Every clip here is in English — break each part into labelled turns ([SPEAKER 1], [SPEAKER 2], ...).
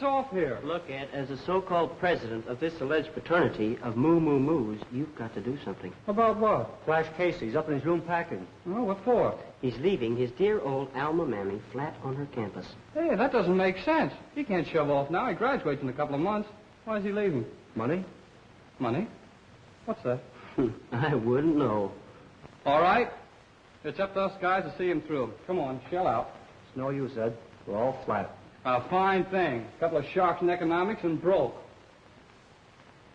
[SPEAKER 1] off here?
[SPEAKER 2] Look, Ed, as the so-called president of this alleged fraternity of moo-moo-moos, you've got to do something.
[SPEAKER 1] About what?
[SPEAKER 3] Flash Casey's up in his room packing.
[SPEAKER 1] Oh, what for?
[SPEAKER 2] He's leaving his dear old alma mammy flat on her campus.
[SPEAKER 1] Hey, that doesn't make sense. He can't shove off now. He graduates in a couple of months. Why is he leaving?
[SPEAKER 3] Money?
[SPEAKER 1] Money? What's that?
[SPEAKER 2] I wouldn't know.
[SPEAKER 1] All right. It's up to us guys to see him through. Come on, shell out.
[SPEAKER 3] It's no use, Ed. We're all flat.
[SPEAKER 1] A fine thing. A couple of sharks in economics and broke.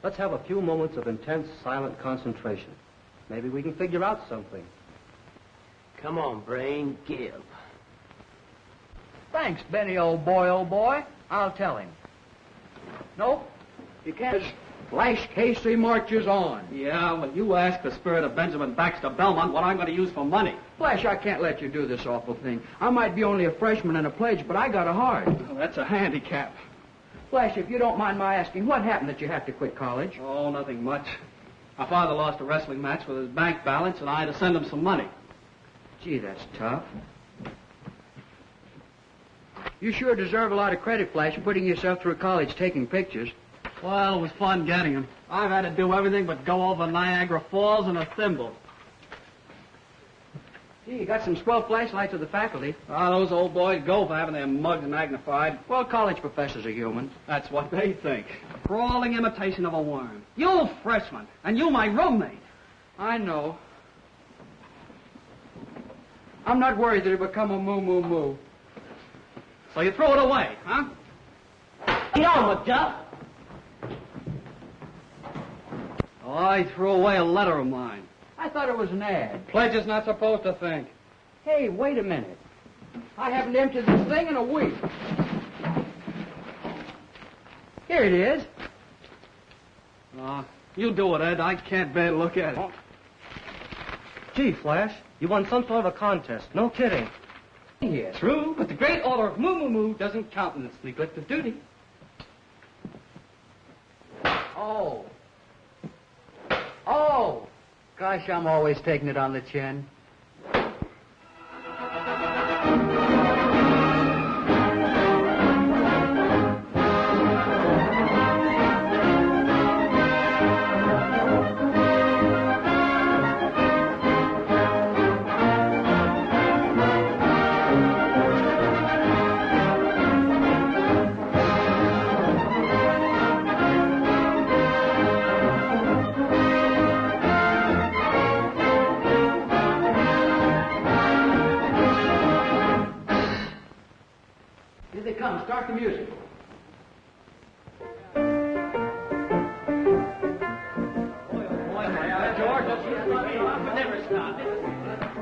[SPEAKER 3] Let's have a few moments of intense, silent concentration. Maybe we can figure out something.
[SPEAKER 2] Come on, Brain, give.
[SPEAKER 4] Thanks, Benny, old boy. I'll tell him. Nope, you can't. Flash Casey marches on.
[SPEAKER 1] Yeah, well, you ask the spirit of Benjamin Baxter Belmont what I'm going to use for money.
[SPEAKER 4] Flash, I can't let you do this awful thing. I might be only a freshman and a pledge, but I got a heart.
[SPEAKER 1] Well, that's a handicap.
[SPEAKER 4] Flash, if you don't mind my asking, what happened that you had to quit college?
[SPEAKER 1] Oh, nothing much. My father lost a wrestling match with his bank balance, and I had to send him some money.
[SPEAKER 4] Gee, that's tough. You sure deserve a lot of credit, Flash, putting yourself through college taking pictures.
[SPEAKER 1] Well, it was fun getting him. I've had to do everything but go over Niagara Falls in a thimble.
[SPEAKER 4] Gee, you got some swell flashlights of the faculty.
[SPEAKER 1] Ah, those old boys go for having their mugs magnified.
[SPEAKER 4] Well, college professors are human.
[SPEAKER 1] That's what they think. Crawling imitation of a worm. You freshman, and you my roommate.
[SPEAKER 4] I know. I'm not worried that it'll become a moo-moo-moo.
[SPEAKER 1] So you throw it away, huh?
[SPEAKER 2] Get on, McDuff.
[SPEAKER 1] Oh, I threw away a letter of mine.
[SPEAKER 4] I thought it was an ad.
[SPEAKER 1] Pledge is not supposed to think.
[SPEAKER 4] Hey, wait a minute. I haven't emptied this thing in a week. Here it is.
[SPEAKER 1] You do it, Ed. I can't bear to look at it.
[SPEAKER 3] Gee, Flash, you won some sort of a contest. No kidding.
[SPEAKER 4] Here.
[SPEAKER 1] True, but the great order of moo-moo-moo doesn't countenance neglect of duty.
[SPEAKER 4] Oh, gosh, I'm always taking it on the chin. Start the music.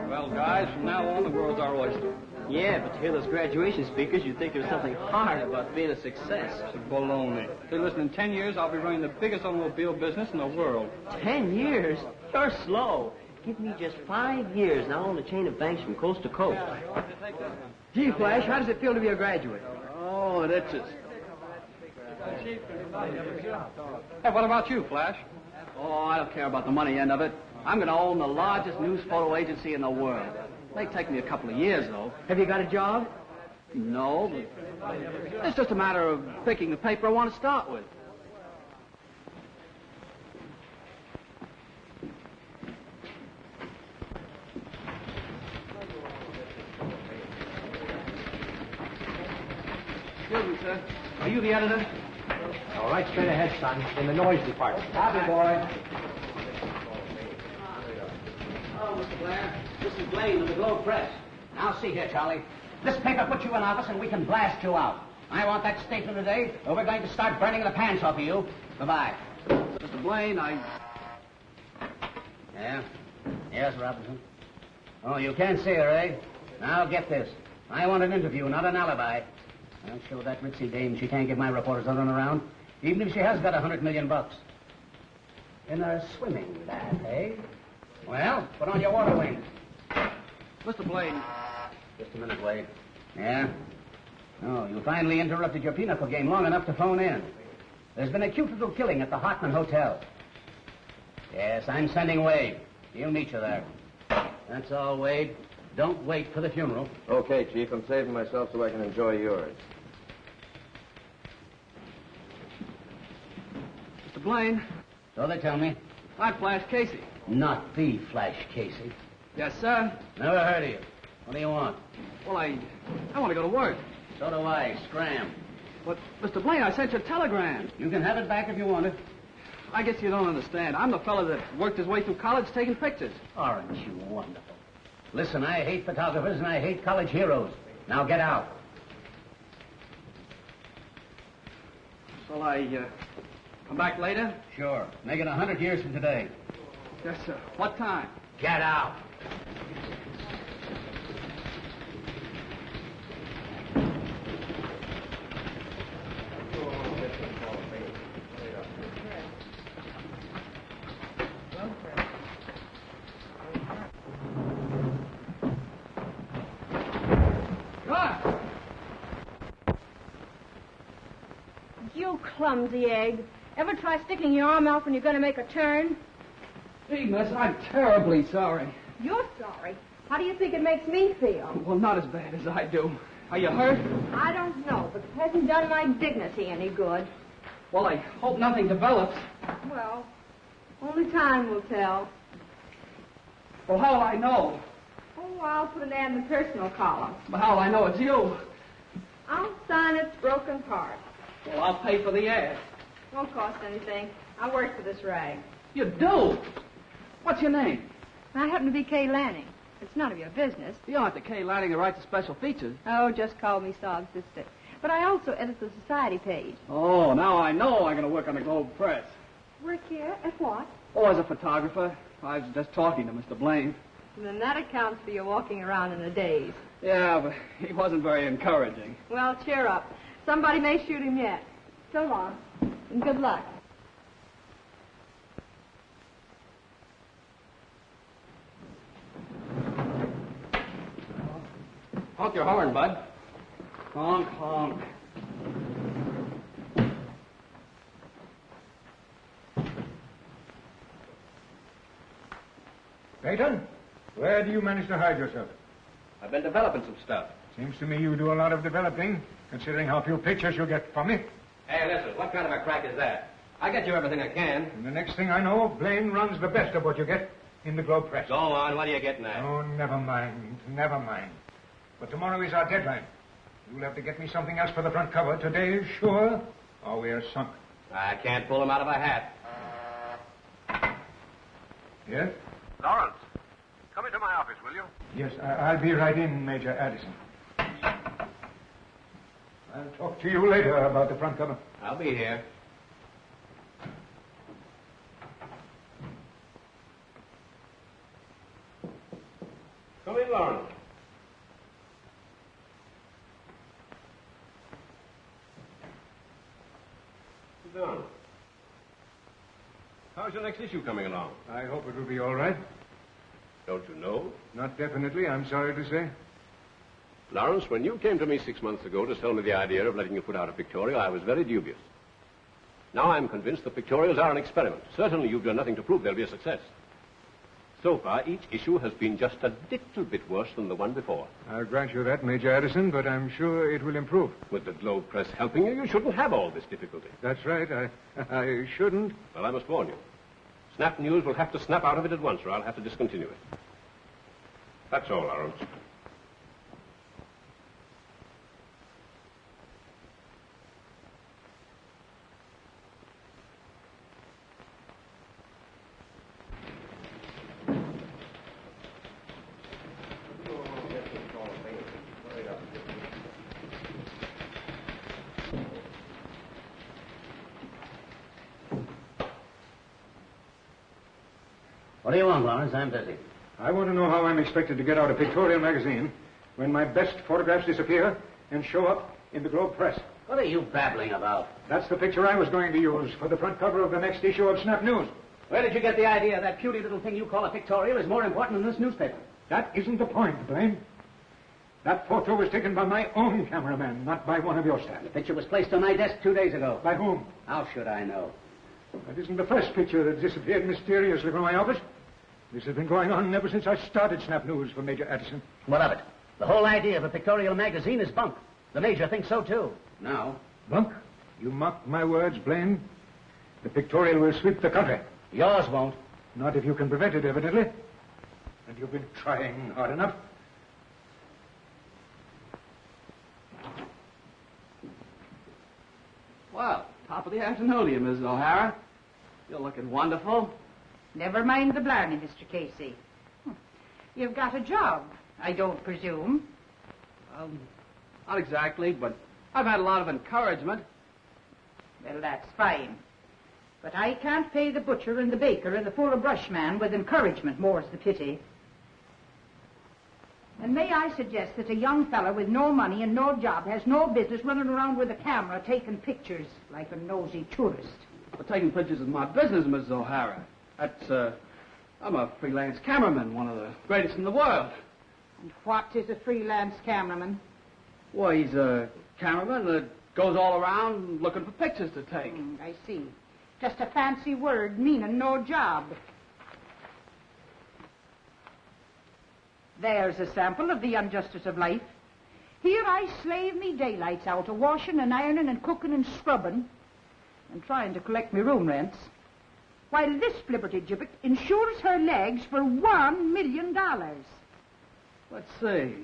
[SPEAKER 1] Well, guys, from now on, the world's our oyster.
[SPEAKER 2] Yeah, but to hear those graduation speakers, you'd think there was something hard about being a success.
[SPEAKER 1] It's baloney. Say, listen, in 10 years, I'll be running the biggest automobile business in the world.
[SPEAKER 2] 10 years? You're slow. Give me just 5 years, and I'll own a chain of banks from coast to coast.
[SPEAKER 4] Gee, Flash, how does it feel to be a graduate?
[SPEAKER 1] Oh, it itches. Hey, what about you, Flash? Oh, I don't care about the money end of it. I'm going to own the largest news photo agency in the world. It may take me a couple of years, though.
[SPEAKER 4] Have you got a job?
[SPEAKER 1] No, but it's just a matter of picking the paper I want to start with. Excuse me, sir. Are you the editor?
[SPEAKER 3] All right, straight ahead, son. In the noise department.
[SPEAKER 4] Copy, boy.
[SPEAKER 5] Hello, Mr. Blair. This is Lynn of the Globe Press. Now, see here, Charlie. This paper puts you in office and we can blast you out. I want that statement today, or we're going to start burning the pants off of you. Goodbye.
[SPEAKER 1] Mr. Blaine,
[SPEAKER 5] Yeah? Yes, Robinson. Oh, you can't see her, eh? Now, get this. I want an interview, not an alibi. I'll show that ritzy dame she can't give my reporters a run around, even if she has got $100 million. In a swimming bath, eh? Well, put on your water wings.
[SPEAKER 1] Mr. Blaine.
[SPEAKER 5] Just a minute, Wade. Yeah? Oh, you finally interrupted your pinochle game long enough to phone in. There's been a cute little killing at the Hartman Hotel. Yes, I'm sending Wade. He'll meet you there. That's all, Wade. Don't wait for the funeral.
[SPEAKER 6] Okay, Chief. I'm saving myself so I can enjoy yours.
[SPEAKER 1] Mr. Blaine.
[SPEAKER 5] So they tell me.
[SPEAKER 1] I'm Flash Casey.
[SPEAKER 5] Not the Flash Casey.
[SPEAKER 1] Yes, sir.
[SPEAKER 5] Never heard of you. What do you want?
[SPEAKER 1] Well, I want to go to work.
[SPEAKER 5] So do I. Scram.
[SPEAKER 1] But, Mr. Blaine, I sent you a telegram.
[SPEAKER 5] You can have it back if you want it.
[SPEAKER 1] I guess you don't understand. I'm the fellow that worked his way through college taking pictures.
[SPEAKER 5] Aren't you wonderful? Listen, I hate photographers and I hate college heroes. Now get out.
[SPEAKER 1] Shall I come back later?
[SPEAKER 5] Sure. Make it 100 years from today.
[SPEAKER 1] Yes, sir. What time?
[SPEAKER 5] Get out.
[SPEAKER 6] You clumsy egg. Ever try sticking your arm out when you're going to make a turn?
[SPEAKER 1] Gee, miss, I'm terribly sorry.
[SPEAKER 6] You're sorry. How do you think it makes me feel?
[SPEAKER 1] Well, not as bad as I do. Are you hurt?
[SPEAKER 6] I don't know, but it hasn't done my dignity any good.
[SPEAKER 1] Well, I hope nothing develops.
[SPEAKER 6] Well, only time will tell.
[SPEAKER 1] Well, how'll I know?
[SPEAKER 6] Oh, I'll put an ad in the personal column.
[SPEAKER 1] But how'll I know it's you?
[SPEAKER 6] I'll sign its broken part.
[SPEAKER 1] Well, I'll pay for the ad.
[SPEAKER 6] Won't cost anything. I work for this rag.
[SPEAKER 1] You do? What's your name?
[SPEAKER 6] I happen to be Kay Lanning. It's none of your business.
[SPEAKER 1] You aren't the Kay Lanning who writes the special features.
[SPEAKER 6] Oh, just call me Sob's sister. But I also edit the society page.
[SPEAKER 1] Oh, now I know I'm going to work on the Globe Press.
[SPEAKER 6] Work here? At what?
[SPEAKER 1] Oh, as a photographer. I was just talking to Mr. Blaine.
[SPEAKER 6] Then that accounts for your walking around in a daze.
[SPEAKER 1] Yeah, but he wasn't very encouraging.
[SPEAKER 6] Well, cheer up. Somebody may shoot him yet. So long, and good luck.
[SPEAKER 1] Honk your horn, bud. Honk, honk.
[SPEAKER 7] Peyton, where do you manage to hide yourself?
[SPEAKER 3] I've been developing some stuff.
[SPEAKER 7] Seems to me you do a lot of developing, considering how few pictures you get from me.
[SPEAKER 3] Hey, listen, what kind of a crack is that? I get you everything I can.
[SPEAKER 7] And the next thing I know, Blaine runs the best of what you get in the Globe Press.
[SPEAKER 3] Go on, what are you getting at?
[SPEAKER 7] Oh, never mind, never mind. But tomorrow is our deadline. You'll have to get me something else for the front cover. Today is sure, or we're sunk.
[SPEAKER 3] I can't pull him out of a hat.
[SPEAKER 7] Yes?
[SPEAKER 8] Lawrence, come into my office, will you?
[SPEAKER 7] Yes, I'll be right in, Major Addison. I'll talk to you later about the front cover.
[SPEAKER 3] I'll be here. Come in, Lawrence. Sit down. How's your next issue coming along?
[SPEAKER 7] I hope it will be all right.
[SPEAKER 8] Don't you know?
[SPEAKER 7] Not definitely, I'm sorry to say.
[SPEAKER 8] Lawrence, when you came to me 6 months ago to sell me the idea of letting you put out a pictorial, I was very dubious. Now I'm convinced the pictorials are an experiment. Certainly you've done nothing to prove they'll be a success. So far, each issue has been just a little bit worse than the one before.
[SPEAKER 7] I'll grant you that, Major Addison, but I'm sure it will improve.
[SPEAKER 8] With the Globe Press helping you, you shouldn't have all this difficulty.
[SPEAKER 7] That's right, I shouldn't.
[SPEAKER 8] Well, I must warn you. Snap News will have to snap out of it at once, or I'll have to discontinue it. That's all, Lawrence.
[SPEAKER 5] What do you want, Lawrence? I'm busy.
[SPEAKER 7] I want to know how I'm expected to get out a pictorial magazine when my best photographs disappear and show up in the Globe Press.
[SPEAKER 5] What are you babbling about?
[SPEAKER 7] That's the picture I was going to use for the front cover of the next issue of Snap News.
[SPEAKER 5] Where did you get the idea that puny little thing you call a pictorial is more important than this newspaper?
[SPEAKER 7] That isn't the point, Blaine. That photo was taken by my own cameraman, not by one of your staff.
[SPEAKER 5] The picture was placed on my desk 2 days ago.
[SPEAKER 7] By whom?
[SPEAKER 5] How should I know?
[SPEAKER 7] That isn't the first picture that disappeared mysteriously from my office. This has been going on ever since I started Snap News for Major Addison.
[SPEAKER 5] What of it? The whole idea of a pictorial magazine is bunk. The Major thinks so, too. Now?
[SPEAKER 7] Bunk? You mocked my words, Blaine. The pictorial will sweep the country.
[SPEAKER 5] Yours won't.
[SPEAKER 7] Not if you can prevent it, evidently. And you've been trying hard enough.
[SPEAKER 1] Well, top of the afternoon to you, Mrs. O'Hara. You're looking wonderful.
[SPEAKER 9] Never mind the blarney, Mr. Casey. You've got a job, I don't presume.
[SPEAKER 1] Not exactly, but I've had a lot of encouragement.
[SPEAKER 9] Well, that's fine. But I can't pay the butcher and the baker and the fuller brush man with encouragement, more's the pity. And may I suggest that a young fellow with no money and no job has no business running around with a camera taking pictures like a nosy tourist.
[SPEAKER 1] But taking pictures is my business, Mrs. O'Hara. I'm a freelance cameraman, one of the greatest in the world.
[SPEAKER 9] And what is a freelance cameraman?
[SPEAKER 1] Well, he's a cameraman that goes all around looking for pictures to take.
[SPEAKER 9] I see. Just a fancy word meaning no job. There's a sample of the injustice of life. Here I slave me daylights out of washing and ironing and cooking and scrubbing and trying to collect me room rents, while this flibbertigibbet insures her legs for $1 million.
[SPEAKER 1] Let's see.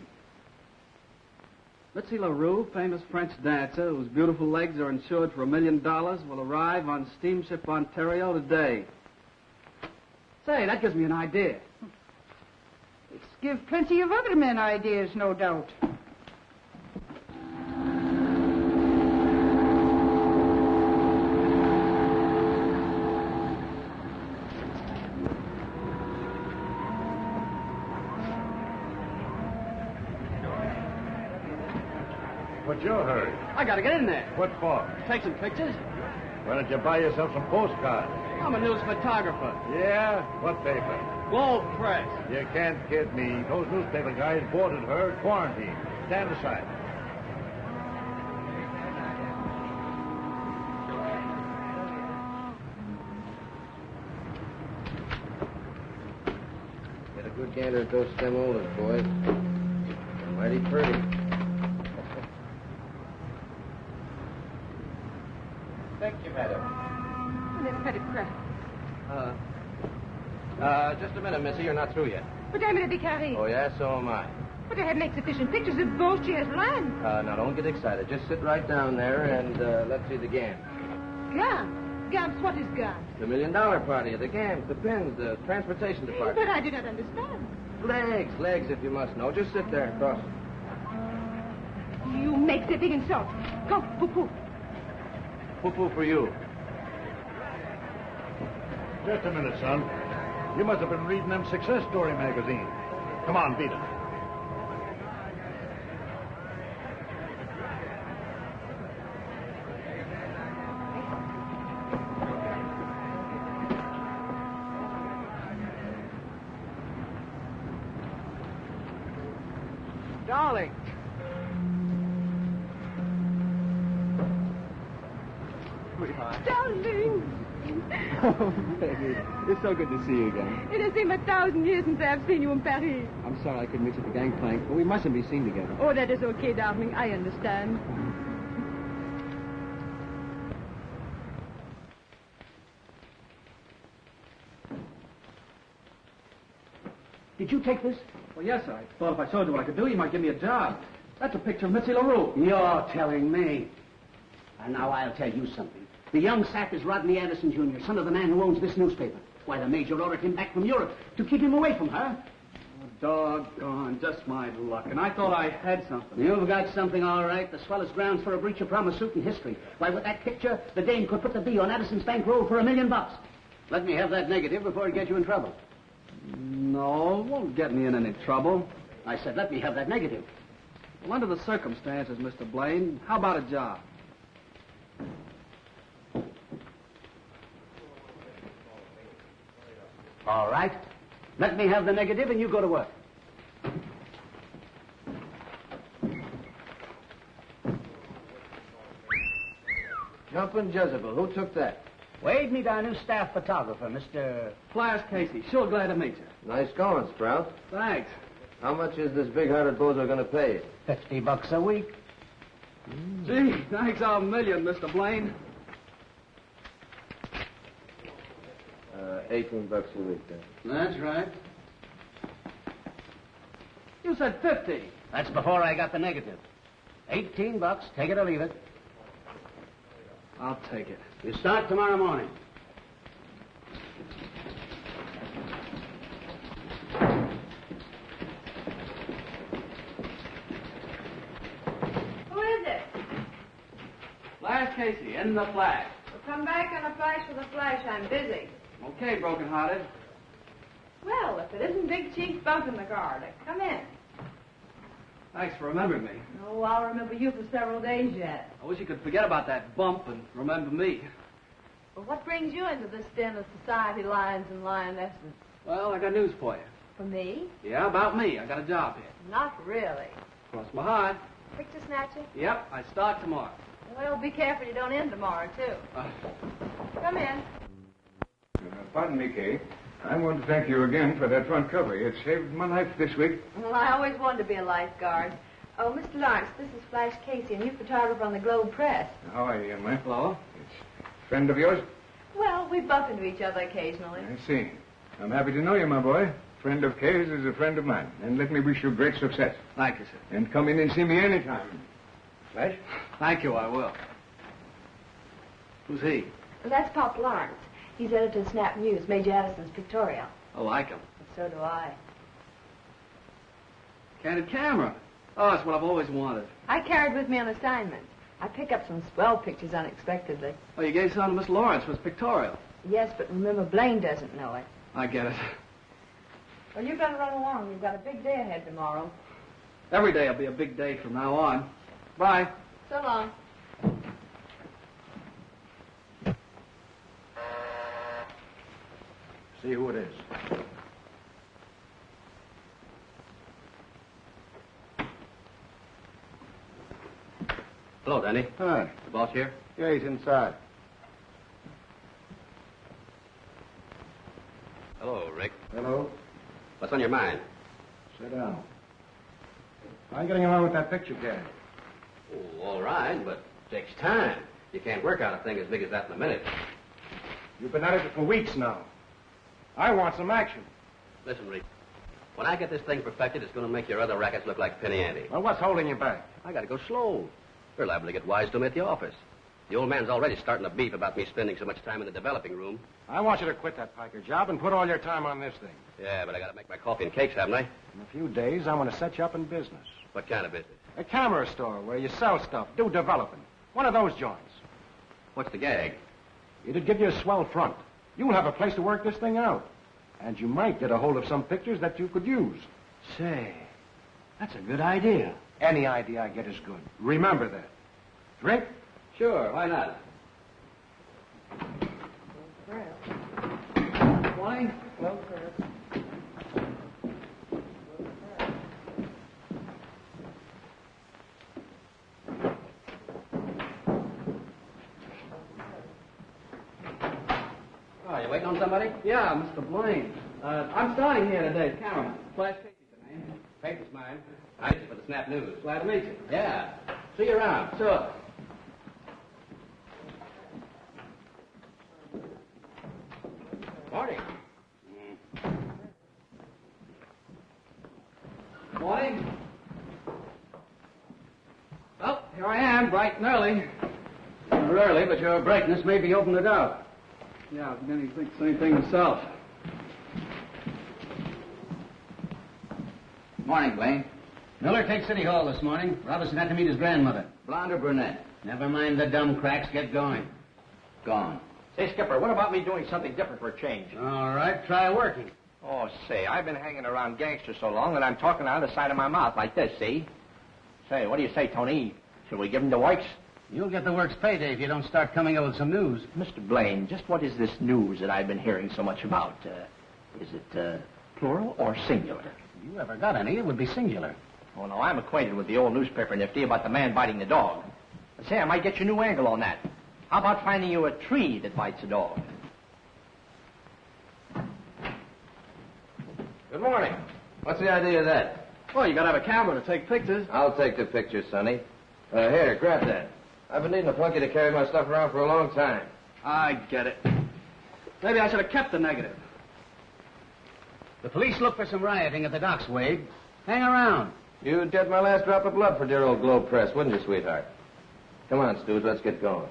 [SPEAKER 1] Mitzi LaRue, famous French dancer whose beautiful legs are insured for $1 million, will arrive on steamship Ontario today. Say, that gives me an idea.
[SPEAKER 9] It's give plenty of other men ideas, no doubt.
[SPEAKER 10] What's your hurry?
[SPEAKER 1] I gotta get in there.
[SPEAKER 10] What for?
[SPEAKER 1] Take some pictures.
[SPEAKER 10] Why don't you buy yourself some postcards?
[SPEAKER 1] I'm a news photographer.
[SPEAKER 10] Yeah? What paper?
[SPEAKER 1] Globe Press.
[SPEAKER 10] You can't kid me. Those newspaper guys boarded her at quarantine. Stand aside.
[SPEAKER 11] Get a good gander at those stem olives, boys. They're mighty pretty.
[SPEAKER 5] Thank you, madam.
[SPEAKER 6] They've had a crack.
[SPEAKER 11] Just a minute, Missy. You're not through yet.
[SPEAKER 6] But I'm going to be carried.
[SPEAKER 11] Oh, yeah? So am I.
[SPEAKER 6] But I have made sufficient pictures of both she has land.
[SPEAKER 11] Now, don't get excited. Just sit right down there and let's see the game.
[SPEAKER 6] Gams. Gams, what is Gams?
[SPEAKER 11] The $1 million party, the games, the pins, the transportation department.
[SPEAKER 6] But I do not understand.
[SPEAKER 11] Legs, if you must know. Just sit there and cross.
[SPEAKER 6] You make the big insult. Go, poo-poo.
[SPEAKER 11] Poo-poo for you.
[SPEAKER 10] Just a minute, son. You must have been reading them success story magazines. Come on, beat it.
[SPEAKER 1] Darling. Sweetheart.
[SPEAKER 6] Darling.
[SPEAKER 1] Oh, baby. It's so good to see you again.
[SPEAKER 6] It has been 1,000 years since I have seen you in Paris.
[SPEAKER 1] I'm sorry I couldn't meet you at the gangplank, but we mustn't be seen together.
[SPEAKER 6] Oh, that is okay, darling. I understand.
[SPEAKER 5] Did you take this?
[SPEAKER 1] Well, yes, I thought if I showed you what I could do, you might give me a job. That's a picture of Mitzi LaRue.
[SPEAKER 5] You're telling me. And now I'll tell you something. The young sap is Rodney Addison, Jr., son of the man who owns this newspaper. Why, the major ordered him back from Europe to keep him away from her.
[SPEAKER 1] Oh, doggone, just my luck. And I thought I had something.
[SPEAKER 5] You've got something, all right. The swellest grounds for a breach of promise suit in history. Why, with that picture, the dame could put the B on Addison's bankroll for $1 million. Let me have that negative before it gets you in trouble.
[SPEAKER 1] No, it won't get me in any trouble.
[SPEAKER 5] I said, let me have that negative.
[SPEAKER 1] Well, under the circumstances, Mr. Blaine, how about a job?
[SPEAKER 5] All right. Let me have the negative and you go to work.
[SPEAKER 11] Jumpin' Jezebel. Who took that?
[SPEAKER 5] Wade, meet our new staff photographer, Mr.
[SPEAKER 1] Flash Casey. Sure glad to meet you.
[SPEAKER 11] Nice going, Sprout.
[SPEAKER 1] Thanks.
[SPEAKER 11] How much is this big-hearted bozo going to pay you?
[SPEAKER 5] $50 a week.
[SPEAKER 1] Gee, thanks a million, Mr. Blaine.
[SPEAKER 11] $18 a week, then.
[SPEAKER 5] That's right.
[SPEAKER 1] You said 50.
[SPEAKER 5] That's before I got the negative. $18, take it or leave it.
[SPEAKER 1] I'll take it.
[SPEAKER 5] You start tomorrow morning.
[SPEAKER 6] Who is it?
[SPEAKER 1] Flash Casey, in the Flash.
[SPEAKER 6] Well, come back on a flash with a flash. I'm busy.
[SPEAKER 1] Okay, broken-hearted.
[SPEAKER 6] Well, if it isn't Big Chief bumping the guard, come in.
[SPEAKER 1] Thanks for remembering me.
[SPEAKER 6] Oh, I'll remember you for several days yet.
[SPEAKER 1] I wish you could forget about that bump and remember me.
[SPEAKER 6] Well, what brings you into this den of society lions and lionesses?
[SPEAKER 1] Well, I got news for you.
[SPEAKER 6] For me?
[SPEAKER 1] Yeah, about me. I got a job here.
[SPEAKER 6] Not really.
[SPEAKER 1] Cross my heart.
[SPEAKER 6] Picture snatcher?
[SPEAKER 1] Yep, I start tomorrow.
[SPEAKER 6] Well, be careful you don't end tomorrow, too. Come in.
[SPEAKER 7] Pardon me, Kay. I want to thank you again for that front cover. It saved my life this week.
[SPEAKER 6] Well, I always wanted to be a lifeguard. Oh, Mr. Lawrence, this is Flash Casey, a new photographer on the Globe Press.
[SPEAKER 7] How are you, young man?
[SPEAKER 1] Hello.
[SPEAKER 7] A friend of yours?
[SPEAKER 6] Well, we bump into each other occasionally.
[SPEAKER 7] I see. I'm happy to know you, my boy. Friend of Kay's is a friend of mine. And let me wish you great success.
[SPEAKER 1] Thank you, sir.
[SPEAKER 7] And come in and see me anytime. Flash?
[SPEAKER 1] Thank you, I will. Who's he?
[SPEAKER 6] Well, that's Pop Lawrence. He's editor of Snap News, Major Addison's pictorial.
[SPEAKER 1] I like him.
[SPEAKER 6] So do I.
[SPEAKER 1] Candid camera. Oh, that's what I've always wanted.
[SPEAKER 6] I carried with me on assignment. I pick up some swell pictures unexpectedly.
[SPEAKER 1] Oh, you gave some to Miss Lawrence for his pictorial.
[SPEAKER 6] Yes, but remember, Blaine doesn't know it.
[SPEAKER 1] I get it.
[SPEAKER 6] Well, you better run along. You've got a big day ahead tomorrow.
[SPEAKER 1] Every day will be a big day from now on. Bye.
[SPEAKER 6] So long.
[SPEAKER 10] See who it is.
[SPEAKER 8] Hello, Danny.
[SPEAKER 10] Hi.
[SPEAKER 8] The boss here?
[SPEAKER 10] Yeah, he's inside.
[SPEAKER 8] Hello, Rick.
[SPEAKER 10] Hello.
[SPEAKER 8] What's on your mind?
[SPEAKER 10] Sit down. How are you getting along with that picture gag?
[SPEAKER 8] Oh, all right, but it takes time. You can't work out a thing as big as that in a minute.
[SPEAKER 10] You've been at it for weeks now. I want some action.
[SPEAKER 8] Listen, Rick. When I get this thing perfected, it's going to make your other rackets look like penny ante.
[SPEAKER 10] Well, what's holding you back?
[SPEAKER 8] I got to go slow. They're liable to get wise to me at the office. The old man's already starting to beef about me spending so much time in the developing room.
[SPEAKER 10] I want you to quit that piker job and put all your time on this thing.
[SPEAKER 8] Yeah, but I got to make my coffee and cakes, haven't I?
[SPEAKER 10] In a few days, I want to set you up in business.
[SPEAKER 8] What kind of business?
[SPEAKER 10] A camera store where you sell stuff, do developing. One of those joints.
[SPEAKER 8] What's the gag?
[SPEAKER 10] It'd give you a swell front. You'll have a place to work this thing out. And you might get a hold of some pictures that you could use.
[SPEAKER 5] Say, that's a good idea.
[SPEAKER 10] Any idea I get is good. Remember that. Drink?
[SPEAKER 8] Sure, why not?
[SPEAKER 1] Morning.
[SPEAKER 6] Well, Chris.
[SPEAKER 8] Oh, you waiting on somebody?
[SPEAKER 1] Yeah, Mr. Blaine. I'm starting here today as cameraman. Flash Casey's the name.
[SPEAKER 8] Paper's mine. I just for the Snap News.
[SPEAKER 1] Glad to meet you.
[SPEAKER 8] Yeah. See you around.
[SPEAKER 1] Sure.
[SPEAKER 8] Morning.
[SPEAKER 1] Morning. Well, here I am, bright and early.
[SPEAKER 5] You're early, but your brightness may be opened out.
[SPEAKER 1] Yeah, I was beginning to think the same thing myself.
[SPEAKER 5] Morning, Blaine. Miller takes City Hall this morning. Robinson had to meet his grandmother. Blonde or brunette? Never mind the dumb cracks. Get going. Gone.
[SPEAKER 3] Say, Skipper, what about me doing something different for a change?
[SPEAKER 5] All right, try working.
[SPEAKER 3] Oh, say, I've been hanging around gangsters so long that I'm talking out of the side of my mouth like this, see? Say, what do you say, Tony? Should we give him the works?
[SPEAKER 5] You'll get the works payday if you don't start coming up with some news.
[SPEAKER 3] Mr. Blaine, just what is this news that I've been hearing so much about? Is it plural or singular?
[SPEAKER 5] If you ever got any, it would be singular.
[SPEAKER 3] Oh, no, I'm acquainted with the old newspaper nifty about the man biting the dog. But say, I might get you a new angle on that. How about finding you a tree that bites a dog?
[SPEAKER 11] Good morning. What's the idea of that?
[SPEAKER 1] Well, you gotta have a camera to take pictures.
[SPEAKER 11] I'll take the pictures, Sonny. Here, grab that. I've been needing a flunky to carry my stuff around for a long time.
[SPEAKER 1] I get it. Maybe I should have kept the negative.
[SPEAKER 5] The police look for some rioting at the docks, Wade. Hang around.
[SPEAKER 11] You'd get my last drop of blood for dear old Globe Press, wouldn't you, sweetheart? Come on, Stooge, let's get going.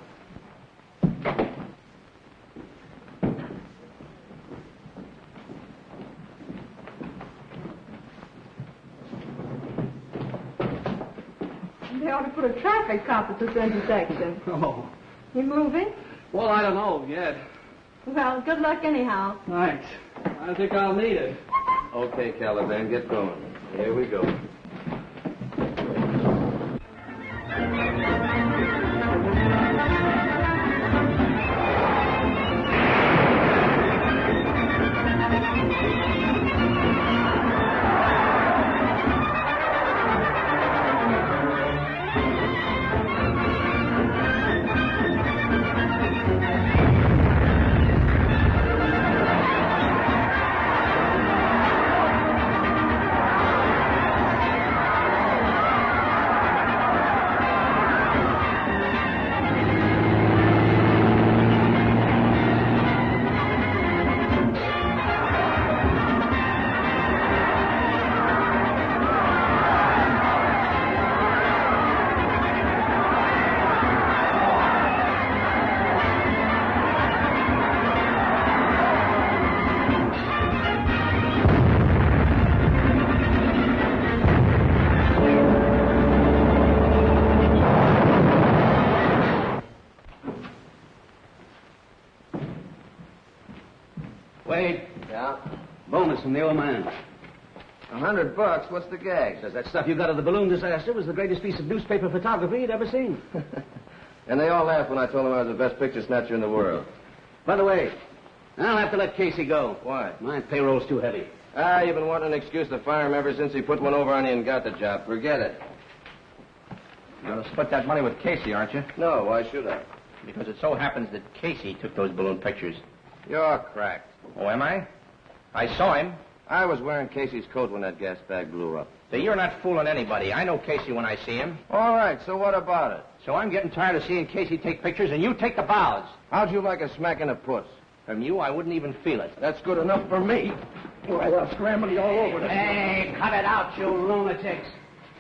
[SPEAKER 6] They ought to put a traffic cop at this intersection.
[SPEAKER 1] Oh.
[SPEAKER 6] You moving?
[SPEAKER 1] Well, I don't know yet.
[SPEAKER 6] Well, good luck anyhow.
[SPEAKER 1] Thanks. I think I'll need it.
[SPEAKER 11] Okay, Caliban, get going. Here we go.
[SPEAKER 5] Wade.
[SPEAKER 11] Yeah?
[SPEAKER 5] Bonus from the old man.
[SPEAKER 11] $100? What's the gag?
[SPEAKER 5] Says that stuff you got of the balloon disaster was the greatest piece of newspaper photography he'd ever seen.
[SPEAKER 11] And they all laughed when I told them I was the best picture snatcher in the world.
[SPEAKER 5] By the way, I'll have to let Casey go.
[SPEAKER 11] Why?
[SPEAKER 5] My payroll's too heavy.
[SPEAKER 11] You've been wanting an excuse to fire him ever since he put one over on you and got the job. Forget it.
[SPEAKER 3] You're going to split that money with Casey, aren't you?
[SPEAKER 11] No, why should I?
[SPEAKER 3] Because it so happens that Casey took those balloon pictures.
[SPEAKER 11] You're cracked.
[SPEAKER 3] Oh, am I? I saw him.
[SPEAKER 11] I was wearing Casey's coat when that gas bag blew up.
[SPEAKER 3] So you're not fooling anybody. I know Casey when I see him.
[SPEAKER 11] All right, so what about it?
[SPEAKER 3] So I'm getting tired of seeing Casey take pictures, and you take the bows.
[SPEAKER 11] How'd you like a smack in the puss?
[SPEAKER 3] From you, I wouldn't even feel it.
[SPEAKER 11] That's good enough for me.
[SPEAKER 5] Boy, I'm scrambling all over this. Hey, cut it out, you lunatics.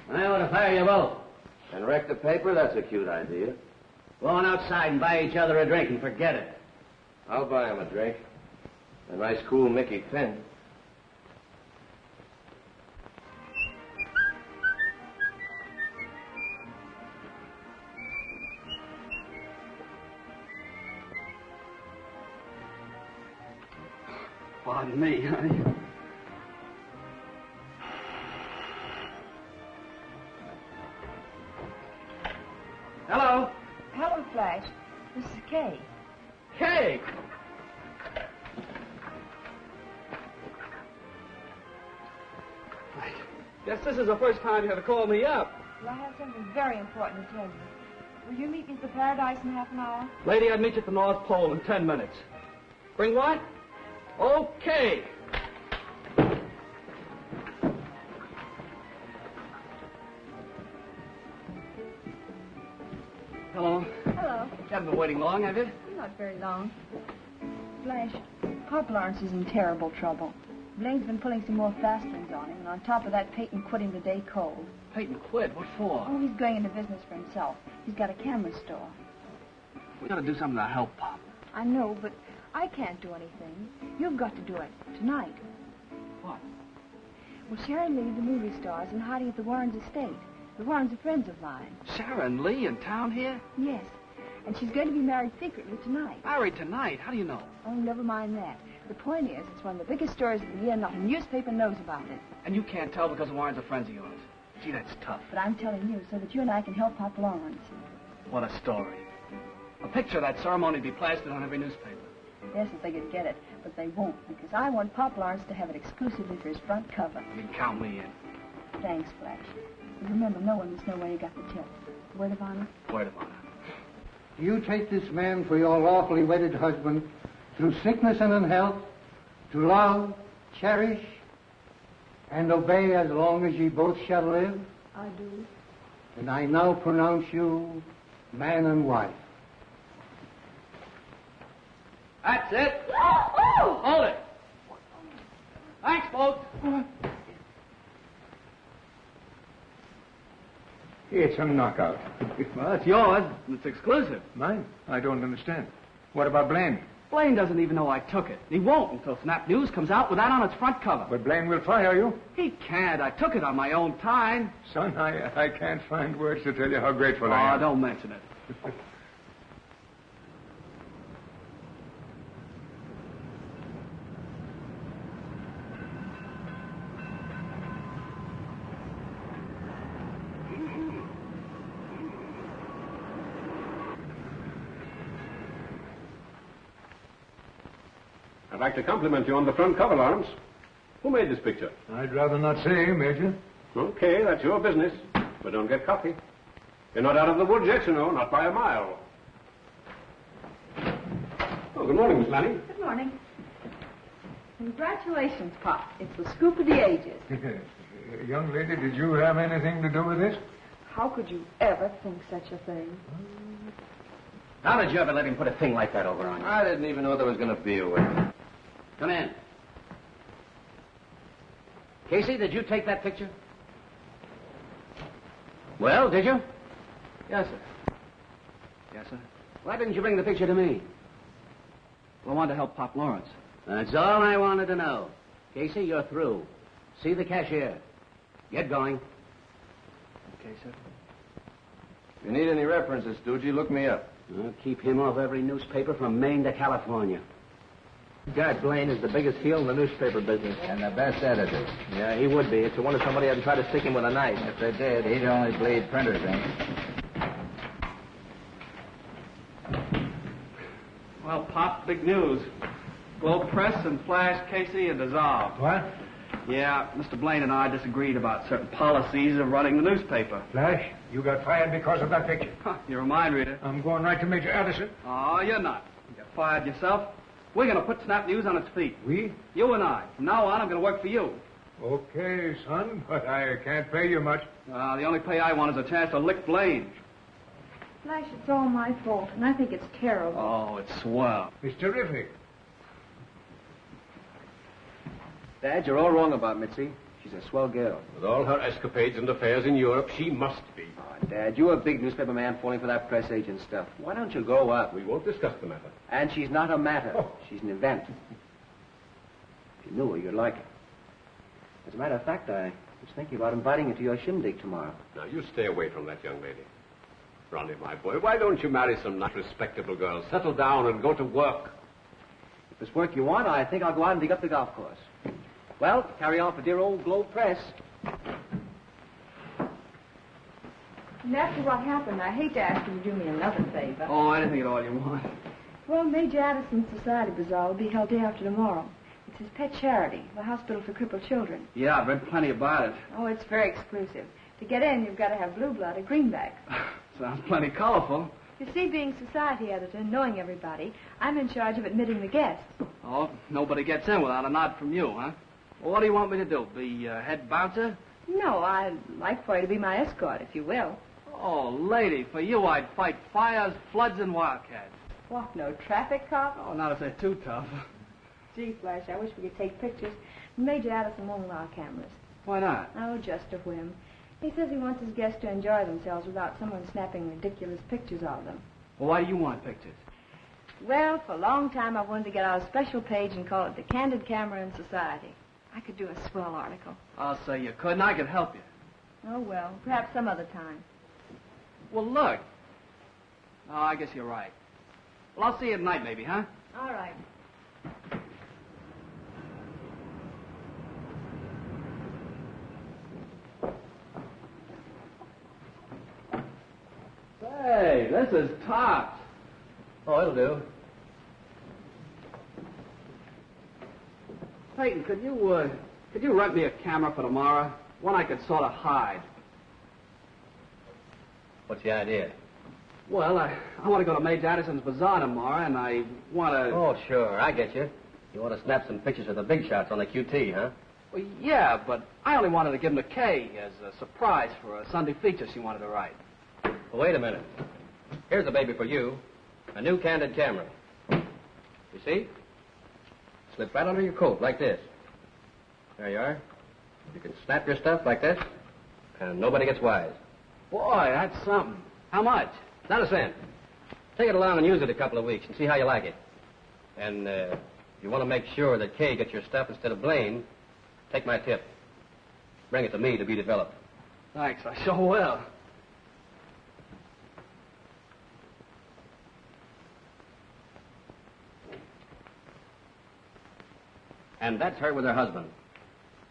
[SPEAKER 5] I want to fire you both.
[SPEAKER 11] And wreck the paper? That's a cute idea.
[SPEAKER 5] Go on outside and buy each other a drink and forget it.
[SPEAKER 11] I'll buy him a drink. A nice, cool Mickey pin.
[SPEAKER 1] Pardon me, honey. Hello?
[SPEAKER 9] Hello, Flash. This is Kay.
[SPEAKER 1] Kay! I guess this is the first time you have called me up.
[SPEAKER 9] Well, I have something very important to tell you. Will you meet me at the Paradise in half an hour?
[SPEAKER 1] Lady, I'd meet you at the North Pole in 10 minutes. Bring what? Okay. Hello.
[SPEAKER 9] Hello.
[SPEAKER 1] You haven't been waiting long, have you?
[SPEAKER 9] Not very long. Flash, Pop Lawrence is in terrible trouble. Blaine's been pulling some more fastenings on him, and on top of that, Peyton quit him the day cold.
[SPEAKER 1] Peyton quit? What for?
[SPEAKER 9] Oh, he's going into business for himself. He's got a camera store.
[SPEAKER 1] We gotta do something to help Pop.
[SPEAKER 9] I know, but I can't do anything. You've got to do it. Tonight.
[SPEAKER 1] What?
[SPEAKER 9] Well, Sharon Lee, the movie star, is in hiding at the Warrens' estate. The Warrens are friends of mine.
[SPEAKER 1] Sharon Lee in town here?
[SPEAKER 9] Yes. And she's going to be married secretly tonight.
[SPEAKER 1] Married tonight? How do you know?
[SPEAKER 9] Oh, never mind that. The point is, it's one of the biggest stories of the year. Not a newspaper knows about it.
[SPEAKER 1] And you can't tell because the Warrens are friends of yours. Gee, that's tough.
[SPEAKER 9] But I'm telling you so that you and I can help Pop Lawrence.
[SPEAKER 1] What a story. A picture of that ceremony would be plastered on every newspaper.
[SPEAKER 9] Yes, if they could get it. But they won't, because I want Pop Lawrence to have it exclusively for his front cover.
[SPEAKER 1] You can count me in.
[SPEAKER 9] Thanks, Flash. But remember, no one must know where you got the tip. Word of honor?
[SPEAKER 1] Word of honor.
[SPEAKER 12] You take this man for your lawfully wedded husband through sickness and in health, to love, cherish, and obey as long as ye both shall live?
[SPEAKER 9] I do.
[SPEAKER 12] And I now pronounce you man and wife.
[SPEAKER 1] That's it.
[SPEAKER 6] Oh!
[SPEAKER 1] Hold it. Thanks, folks.
[SPEAKER 7] It's a knockout.
[SPEAKER 1] Well, it's yours. It's exclusive.
[SPEAKER 7] Mine? I don't understand. What about Blaine?
[SPEAKER 1] Blaine doesn't even know I took it. He won't until Snap News comes out with that on its front cover.
[SPEAKER 7] But Blaine will fire you.
[SPEAKER 1] He can't. I took it on my own time.
[SPEAKER 7] Son, I can't find words to tell you how grateful I am.
[SPEAKER 1] Oh, don't mention it.
[SPEAKER 8] I'd like to compliment you on the front cover, Lawrence. Who made this picture?
[SPEAKER 7] I'd rather not say, Major.
[SPEAKER 8] Okay, that's your business. But don't get cocky. You're not out of the woods yet, you know, not by a mile. Oh, good morning, Miss Lanning.
[SPEAKER 9] Good morning. Congratulations, Pop. It's the scoop of the ages.
[SPEAKER 7] Young lady, did you have anything to do with this?
[SPEAKER 9] How could you ever think such a thing?
[SPEAKER 5] How did you ever let him put a thing like that over on you?
[SPEAKER 11] I didn't even know there was going to be a way.
[SPEAKER 5] Come in. Casey, did you take that picture? Well, did you?
[SPEAKER 1] Yes, sir. Yes, sir.
[SPEAKER 5] Why didn't you bring the picture to me?
[SPEAKER 1] Well, I wanted to help Pop Lawrence.
[SPEAKER 5] That's all I wanted to know. Casey, you're through. See the cashier. Get going.
[SPEAKER 1] Okay, sir.
[SPEAKER 11] If you need any references, Stoogie, look me up.
[SPEAKER 5] I'll keep him off every newspaper from Maine to California.
[SPEAKER 11] Guy Blaine is the biggest heel in the newspaper business. And the best editor. Yeah, he would be. It's a wonder somebody hadn't tried to stick him with a knife. If they did, he'd only bleed printers ink.
[SPEAKER 1] Well, Pop, big news. Globe Press and Flash Casey are dissolved.
[SPEAKER 7] What?
[SPEAKER 1] Yeah, Mr. Blaine and I disagreed about certain policies of running the newspaper.
[SPEAKER 7] Flash, you got fired because of that picture.
[SPEAKER 1] You're a mind reader.
[SPEAKER 7] I'm going right to Major Addison.
[SPEAKER 1] Oh, you're not. You got fired yourself. We're going to put Snap News on its feet.
[SPEAKER 7] We?
[SPEAKER 1] You and I. From now on, I'm going to work for you.
[SPEAKER 7] Okay, son, but I can't pay you much.
[SPEAKER 1] The only pay I want is a chance to lick Blaine.
[SPEAKER 6] Flash, it's all my fault, and I think it's terrible.
[SPEAKER 1] Oh, it's swell.
[SPEAKER 7] It's terrific.
[SPEAKER 11] Dad, you're all wrong about Mitzi. She's a swell girl.
[SPEAKER 8] With all her escapades and affairs in Europe, she must be.
[SPEAKER 11] Oh, Dad, you're a big newspaper man falling for that press agent stuff. Why don't you grow up?
[SPEAKER 8] We won't discuss the matter.
[SPEAKER 11] And she's not a matter.
[SPEAKER 7] Oh.
[SPEAKER 11] She's an event. If you knew her, you'd like her. As a matter of fact, I was thinking about inviting her to your shindig tomorrow.
[SPEAKER 8] Now, you stay away from that young lady. Ronnie, my boy, why don't you marry some nice, respectable girl? Settle down and go to work.
[SPEAKER 11] If it's work you want, I think I'll go out and dig up the golf course. Well, carry on for dear old Globe Press.
[SPEAKER 6] And after what happened, I hate to ask you to do me another favor.
[SPEAKER 1] Oh, anything at all you want.
[SPEAKER 6] Well, Major Addison's Society Bazaar will be held day after tomorrow. It's his pet charity, the Hospital for Crippled Children.
[SPEAKER 1] Yeah, I've read plenty about it.
[SPEAKER 6] Oh, it's very exclusive. To get in, you've got to have blue blood or greenback.
[SPEAKER 1] Sounds plenty colorful.
[SPEAKER 6] You see, being society editor and knowing everybody, I'm in charge of admitting the guests.
[SPEAKER 1] Oh, nobody gets in without a nod from you, huh? Well, what do you want me to do? Be head bouncer?
[SPEAKER 6] No, I'd like for you to be my escort, if you will.
[SPEAKER 1] Oh, lady, for you I'd fight fires, floods, and wildcats.
[SPEAKER 6] What, no traffic cop?
[SPEAKER 1] Oh, not if they're too tough.
[SPEAKER 6] Gee, Flash, I wish we could take pictures. Major Addison won't allow cameras.
[SPEAKER 1] Why not?
[SPEAKER 6] Oh, just a whim. He says he wants his guests to enjoy themselves without someone snapping ridiculous pictures of them.
[SPEAKER 1] Well, why do you want pictures?
[SPEAKER 6] Well, for a long time I've wanted to get out a special page and call it The Candid Camera in Society. I could do a swell article.
[SPEAKER 1] I'll say you could, and I could help you.
[SPEAKER 6] Oh, well, perhaps some other time.
[SPEAKER 1] Well, look. Oh, I guess you're right. Well, I'll see you at night, maybe, huh?
[SPEAKER 6] All right.
[SPEAKER 1] Hey, this is tops.
[SPEAKER 11] Oh, it'll do.
[SPEAKER 1] Peyton, could you rent me a camera for tomorrow? One I could sort of hide.
[SPEAKER 11] What's the idea?
[SPEAKER 1] Well, I want to go to Major Addison's Bazaar tomorrow, and I want to...
[SPEAKER 11] Oh, sure, I get you. You want to snap some pictures of the big shots on the QT, huh?
[SPEAKER 1] Well, yeah, but I only wanted to give him to Kay as a surprise for a Sunday feature she wanted to write.
[SPEAKER 11] Well, wait a minute. Here's a baby for you. A new candid camera. You
[SPEAKER 3] see? Slips right under your coat, like this. There you are. You can snap your stuff like this, and nobody gets wise.
[SPEAKER 1] Boy, that's something. How much?
[SPEAKER 3] Not a cent. Take it along and use it a couple of weeks and see how you like it. And if you want to make sure that Kay gets your stuff instead of Blaine, take my tip. Bring it to me to be developed.
[SPEAKER 1] Thanks, I sure will.
[SPEAKER 3] And that's her with her husband.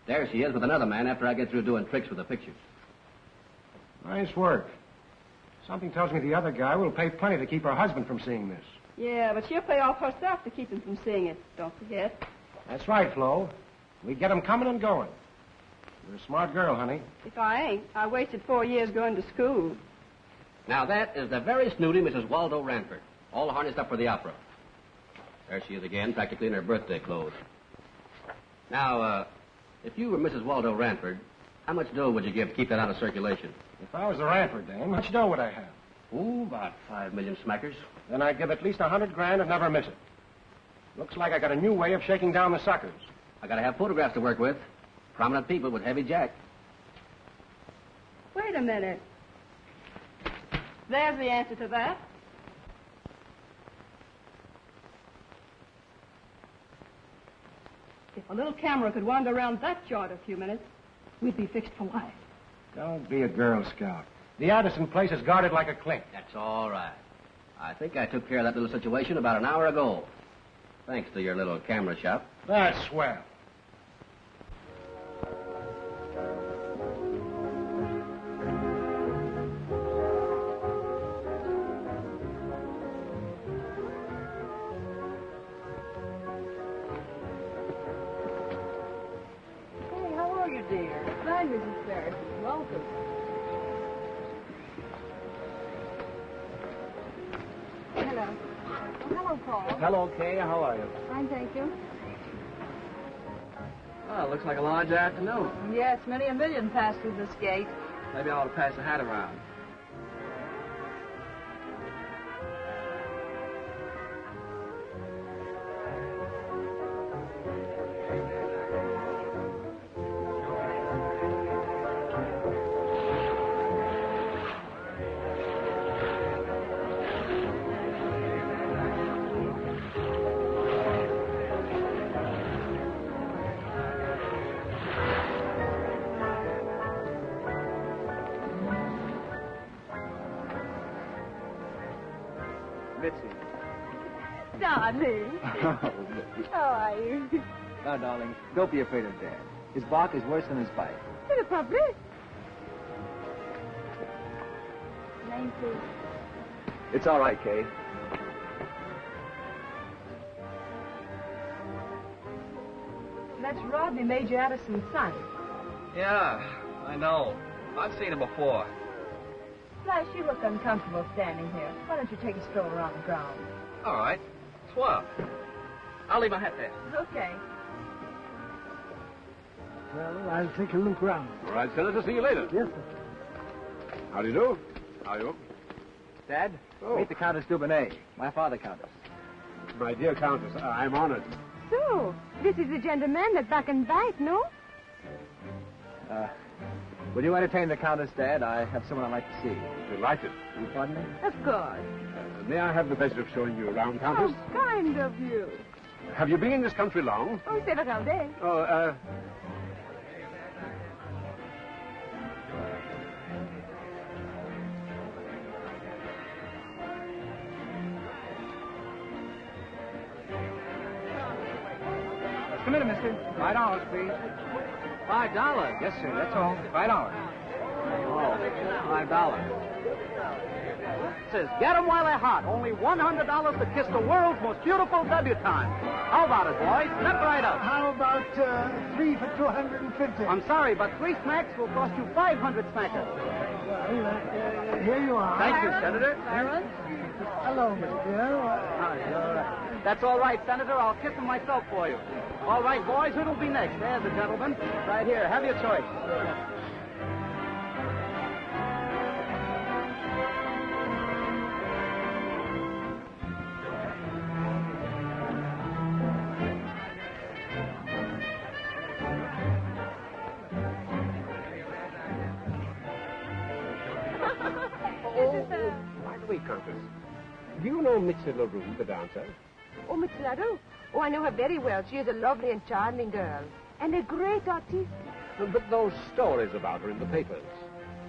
[SPEAKER 3] There she is with another man after I get through doing tricks with the pictures.
[SPEAKER 10] Nice work. Something tells me the other guy will pay plenty to keep her husband from seeing this.
[SPEAKER 13] Yeah, but she'll pay off herself to keep him from seeing it. Don't forget.
[SPEAKER 10] That's right, Flo. We get him coming and going. You're a smart girl, honey.
[SPEAKER 13] If I ain't, I wasted 4 years going to school.
[SPEAKER 3] Now, that is the very snooty Mrs. Waldo Ranford, all harnessed up for the opera. There she is again, practically in her birthday clothes. Now, if you were Mrs. Waldo Ranford, how much dough would you give to keep that out of circulation?
[SPEAKER 10] If I was the Ranford dame, how much dough would I have?
[SPEAKER 3] Oh, about 5 million smackers.
[SPEAKER 10] Then I'd give at least $100,000 and never miss it. Looks like I got a new way of shaking down the suckers.
[SPEAKER 3] I gotta have photographs to work with. Prominent people with heavy jack.
[SPEAKER 13] Wait a minute. There's the answer to that. If a little camera could wander around that joint a few minutes, we'd be fixed for life.
[SPEAKER 10] Don't be a Girl Scout. The Addison place is guarded like a clink.
[SPEAKER 3] That's all right. I think I took care of that little situation about an hour ago. Thanks to your little camera shop.
[SPEAKER 10] That's swell.
[SPEAKER 6] Hey, how are you, dear? Hi, Mrs. Ferris. Welcome. Hello. Oh, hello, Paul.
[SPEAKER 1] Hello, Kay. How are you?
[SPEAKER 6] Fine, thank you.
[SPEAKER 1] Well, it looks like a large afternoon.
[SPEAKER 6] Yes, many a million pass through this gate.
[SPEAKER 1] Maybe I ought to pass the hat around.
[SPEAKER 6] Darling. How are you?
[SPEAKER 14] Now, darling, don't be afraid of Dad. His bark is worse than his bite.
[SPEAKER 6] C'est pas vrai. Name, please.
[SPEAKER 14] It's all right, Kay.
[SPEAKER 6] That's Rodney, Major Addison's son.
[SPEAKER 1] Yeah, I know. I've seen him before.
[SPEAKER 6] Flash, you look uncomfortable standing here. Why don't you take a stroll around the grounds?
[SPEAKER 1] All right. Swell. I'll leave my hat there.
[SPEAKER 6] Okay.
[SPEAKER 12] Well, I'll take a look round.
[SPEAKER 8] All right, Senator. See you later.
[SPEAKER 12] Yes, sir.
[SPEAKER 8] How do you do? How are you?
[SPEAKER 14] Dad, meet the Countess Dubonnet, my father, Countess.
[SPEAKER 8] My dear Countess, I'm honored.
[SPEAKER 6] So, this is the gentleman that back and bite, no?
[SPEAKER 14] Will you entertain the Countess, Dad? I have someone I'd like to see.
[SPEAKER 8] Delighted.
[SPEAKER 14] You pardon me?
[SPEAKER 6] Of course.
[SPEAKER 8] May I have the pleasure of showing you around, Countess?
[SPEAKER 6] How kind of you.
[SPEAKER 8] Have you been in this country long?
[SPEAKER 6] Oh, c'est vrai.
[SPEAKER 8] Oh,
[SPEAKER 14] Just a minute, mister. $5, please.
[SPEAKER 1] $5?
[SPEAKER 14] Yes, sir, that's all. $5.
[SPEAKER 1] Oh, $5. Says, get 'em while they're hot. Only $100 to kiss the world's most beautiful debutante. How about it, boys? Step right up.
[SPEAKER 12] How about 3 for 250?
[SPEAKER 1] I'm sorry, but 3 smacks will cost you 500 smackers.
[SPEAKER 12] Well, here you are.
[SPEAKER 1] Thank you, Senator.
[SPEAKER 12] Hello, Mr.
[SPEAKER 1] That's all right, Senator. I'll kiss him myself for you. All right, boys, who'll be next? There's the gentleman. Right here. Have your choice.
[SPEAKER 8] Countess. Do you know Mitzi LaRue, the dancer?
[SPEAKER 15] Oh, Miss LaRue? Oh, I know her very well. She is a lovely and charming girl. And a great artiste.
[SPEAKER 8] But those stories about her in the papers.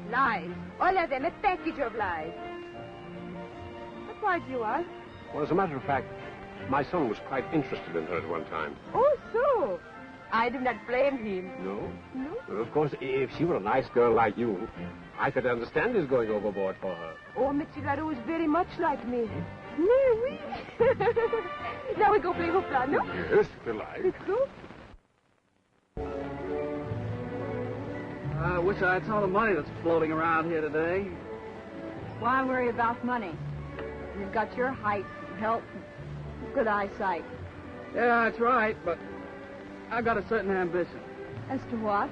[SPEAKER 15] Lies. All of them a package of lies. But why do you ask?
[SPEAKER 8] Well, as a matter of fact, my son was quite interested in her at one time.
[SPEAKER 15] Oh, so? I do not blame him.
[SPEAKER 8] No?
[SPEAKER 15] No?
[SPEAKER 8] Well, of course, if she were a nice girl like you, I could understand his going overboard for her.
[SPEAKER 15] Oh, Mitzi LaRue is very much like me. Oui, oui. Now we go play hoopla, no?
[SPEAKER 8] Yes, delight.
[SPEAKER 15] Let's go.
[SPEAKER 1] I wish I had some of the money that's floating around here today.
[SPEAKER 6] Why worry about money? You've got your height, health, good eyesight.
[SPEAKER 1] Yeah, that's right, but I've got a certain ambition.
[SPEAKER 6] As to what?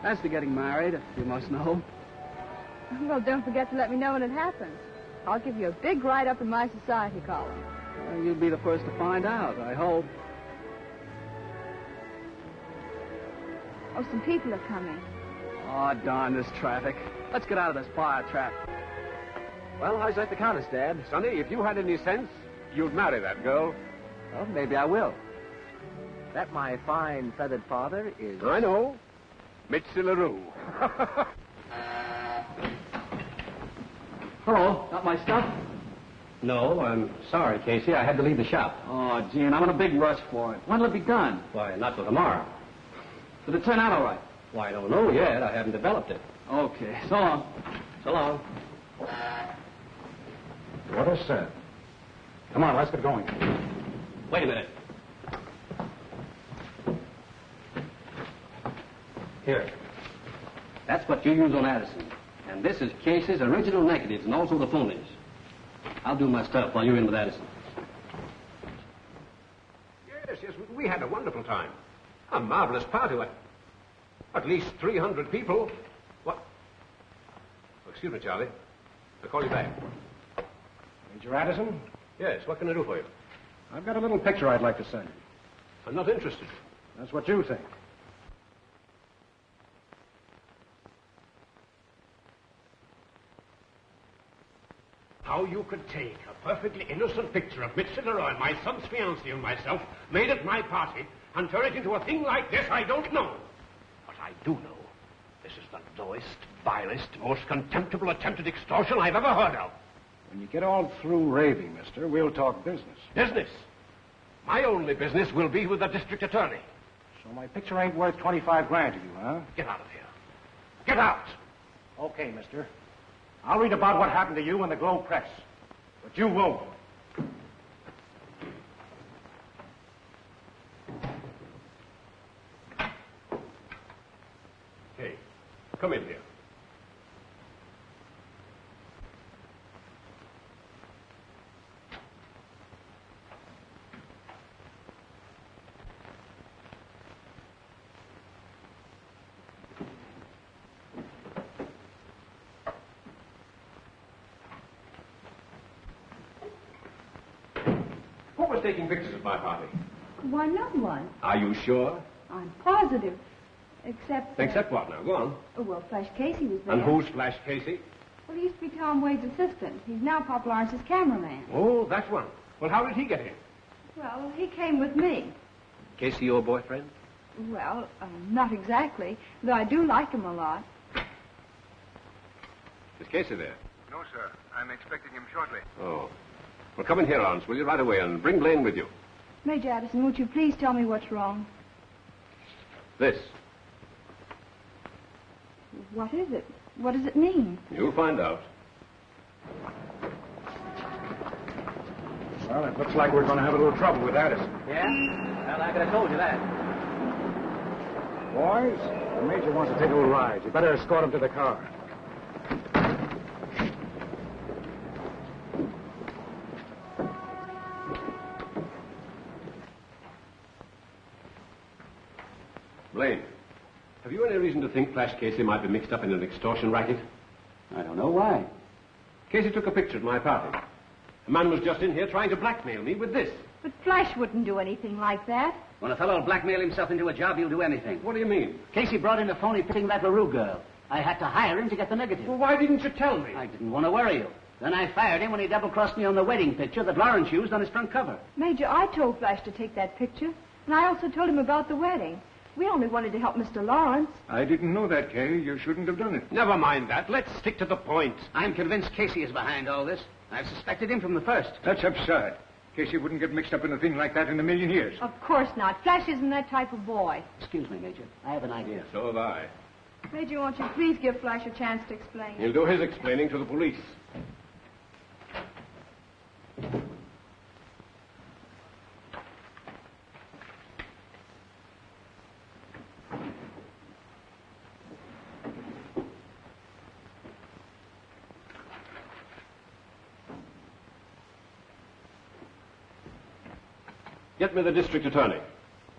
[SPEAKER 1] As to getting married, if you must know.
[SPEAKER 6] Well, don't forget to let me know when it happens. I'll give you a big write-up in my society column.
[SPEAKER 1] Well, you'll be the first to find out, I hope.
[SPEAKER 6] Oh, some people are coming.
[SPEAKER 1] Oh, darn this traffic. Let's get out of this fire trap.
[SPEAKER 10] Well, how's like the Countess, Dad?
[SPEAKER 8] Sonny, if you had any sense, you'd marry that girl.
[SPEAKER 14] Well, maybe I will. That my fine feathered father is...
[SPEAKER 8] I know. Mitzi LaRue.
[SPEAKER 1] Hello, got my stuff?
[SPEAKER 3] No, I'm sorry, Casey. I had to leave the shop.
[SPEAKER 1] Oh, Gene, I'm in a big rush for it. When'll it be done?
[SPEAKER 3] Why, not till tomorrow.
[SPEAKER 1] Did it turn out all right?
[SPEAKER 3] Why, I don't know yet. I haven't developed it.
[SPEAKER 1] Okay, so long.
[SPEAKER 3] So long.
[SPEAKER 10] What a set. Come on, let's get going.
[SPEAKER 3] Wait a minute. Here. That's what you use on Addison. And this is Casey's original negatives and also the phonies. I'll do my stuff while you're in with Addison.
[SPEAKER 8] Yes, we had a wonderful time. A marvelous party. At least 300 people. What? Oh, excuse me, Charlie. I'll call you back.
[SPEAKER 10] Major Addison?
[SPEAKER 8] Yes, what can I do for you?
[SPEAKER 10] I've got a little picture I'd like to send you.
[SPEAKER 8] I'm not interested.
[SPEAKER 10] That's what you think.
[SPEAKER 8] How you could take a perfectly innocent picture of Mitzi LaRue and my son's fiancée and myself, made at my party, and turn it into a thing like this, I don't know. But I do know this is the lowest, vilest, most contemptible attempt at extortion I've ever heard of.
[SPEAKER 10] When you get all through raving, mister, we'll talk business.
[SPEAKER 8] Business? My only business will be with the district attorney.
[SPEAKER 10] So my picture ain't worth 25 grand to you, huh?
[SPEAKER 8] Get out of here. Get out!
[SPEAKER 10] Okay, mister. I'll read about what happened to you in the Globe Press. But you won't.
[SPEAKER 8] Hey, come in here. Who was taking pictures of my party?
[SPEAKER 6] Why, no one.
[SPEAKER 8] Are you sure?
[SPEAKER 6] I'm positive. Except...
[SPEAKER 8] Except what now? Go on.
[SPEAKER 6] Oh, well, Flash Casey was there.
[SPEAKER 8] And who's Flash Casey?
[SPEAKER 6] Well, he used to be Tom Wade's assistant. He's now Pop Lawrence's cameraman.
[SPEAKER 8] Oh, that one. Well, how did he get here?
[SPEAKER 6] Well, he came with me.
[SPEAKER 3] Casey, your boyfriend?
[SPEAKER 6] Well, not exactly, though I do like him a lot.
[SPEAKER 8] Is Casey there?
[SPEAKER 7] No, sir. I'm expecting him shortly.
[SPEAKER 8] Oh. Well, come in here, Lawrence, will you, right away, and bring Lynn with you.
[SPEAKER 6] Major Addison, won't you please tell me what's wrong?
[SPEAKER 8] This.
[SPEAKER 6] What is it? What does it mean?
[SPEAKER 8] You'll find out.
[SPEAKER 10] Well, it looks like we're going to have a little trouble with Addison.
[SPEAKER 14] Yeah? Well, I could have told you that.
[SPEAKER 10] Boys, the Major wants to take a little ride. You better escort him to the car.
[SPEAKER 8] Blaine, have you any reason to think Flash Casey might be mixed up in an extortion racket?
[SPEAKER 3] I don't know why.
[SPEAKER 8] Casey took a picture at my party. A man was just in here trying to blackmail me with this.
[SPEAKER 6] But Flash wouldn't do anything like that.
[SPEAKER 5] When a fellow will blackmail himself into a job, he'll do anything.
[SPEAKER 8] What do you mean?
[SPEAKER 5] Casey brought in a phony fitting that LaRue girl. I had to hire him to get the negative.
[SPEAKER 8] Well, why didn't you tell me?
[SPEAKER 5] I didn't want to worry you. Then I fired him when he double-crossed me on the wedding picture that Lawrence used on his front cover.
[SPEAKER 6] Major, I told Flash to take that picture, and I also told him about the wedding. We only wanted to help Mr. Lawrence.
[SPEAKER 7] I didn't know that, Kay. You shouldn't have done it.
[SPEAKER 8] Never mind that. Let's stick to the point.
[SPEAKER 5] I'm convinced Casey is behind all this. I've suspected him from the first.
[SPEAKER 7] That's absurd. Casey wouldn't get mixed up in a thing like that in a million years.
[SPEAKER 6] Of course not. Flash isn't that type of boy.
[SPEAKER 5] Excuse me, Major. I have an idea.
[SPEAKER 8] So have I.
[SPEAKER 6] Major, won't you please give Flash a chance to explain?
[SPEAKER 8] He'll do his explaining to the police. Get me the district attorney.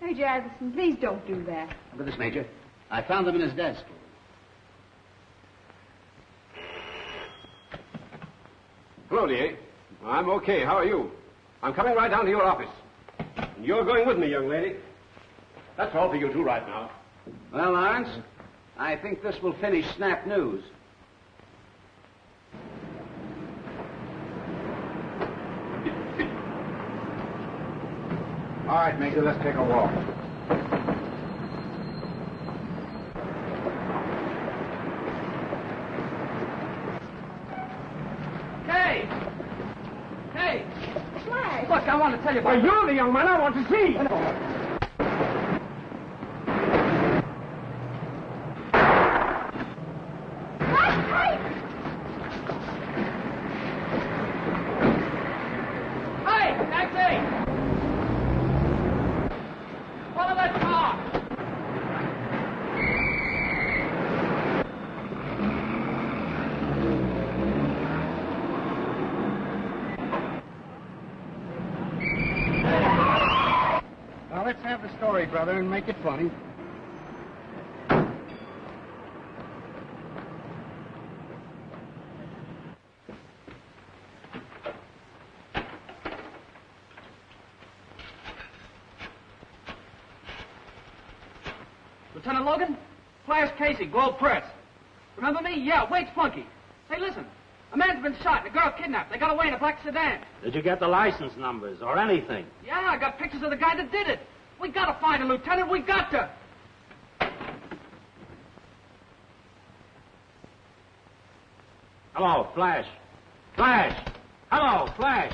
[SPEAKER 6] Major Addison, please don't do that.
[SPEAKER 5] Look at this, Major. I found them in his desk.
[SPEAKER 8] Hello, dear. I'm okay. How are you? I'm coming right down to your office. And you're going with me, young lady. That's all for you two right now.
[SPEAKER 5] Well, Lawrence, I think this will finish Snap News.
[SPEAKER 10] All right, Major, let's take a walk.
[SPEAKER 4] Hey! Hey!
[SPEAKER 6] Flash!
[SPEAKER 4] Look, I want to tell you about...
[SPEAKER 10] You're the young man I want to see.
[SPEAKER 12] Let's have the story, brother, and make it funny.
[SPEAKER 4] Lieutenant Logan? Flash Casey, Globe Press. Remember me? Yeah, Wade's flunky. Hey, listen. A man's been shot and a girl kidnapped. They got away in a black sedan.
[SPEAKER 16] Did you get the license numbers or anything?
[SPEAKER 4] Yeah, I got pictures of the guy that did it. We gotta find him, Lieutenant. We got to.
[SPEAKER 16] Hello, Flash. Flash! Hello, Flash!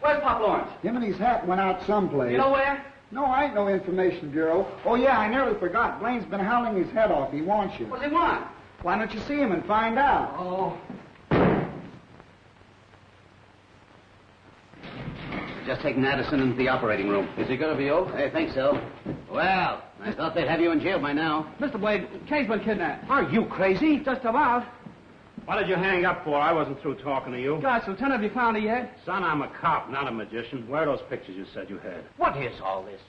[SPEAKER 4] Where's Pop Lawrence?
[SPEAKER 12] Him and his hat went out someplace.
[SPEAKER 4] You know where?
[SPEAKER 12] No, I ain't no information bureau. Oh, yeah, I nearly forgot. Blaine's been howling his head off. He wants you.
[SPEAKER 4] What does he want?
[SPEAKER 12] Why don't you see him and find out?
[SPEAKER 4] Oh.
[SPEAKER 5] Just taking Addison into the operating room.
[SPEAKER 3] Is he going to be old?
[SPEAKER 5] I think so. Well, I thought they'd have you in jail by now.
[SPEAKER 4] Mr. Blade, Kay's been kidnapped.
[SPEAKER 5] Are you crazy?
[SPEAKER 4] Just about.
[SPEAKER 16] What did you hang up for? I wasn't through talking to you.
[SPEAKER 4] Gosh, Lieutenant, have you found her yet?
[SPEAKER 16] Son, I'm a cop, not a magician. Where are those pictures you said you had?
[SPEAKER 5] What is all this?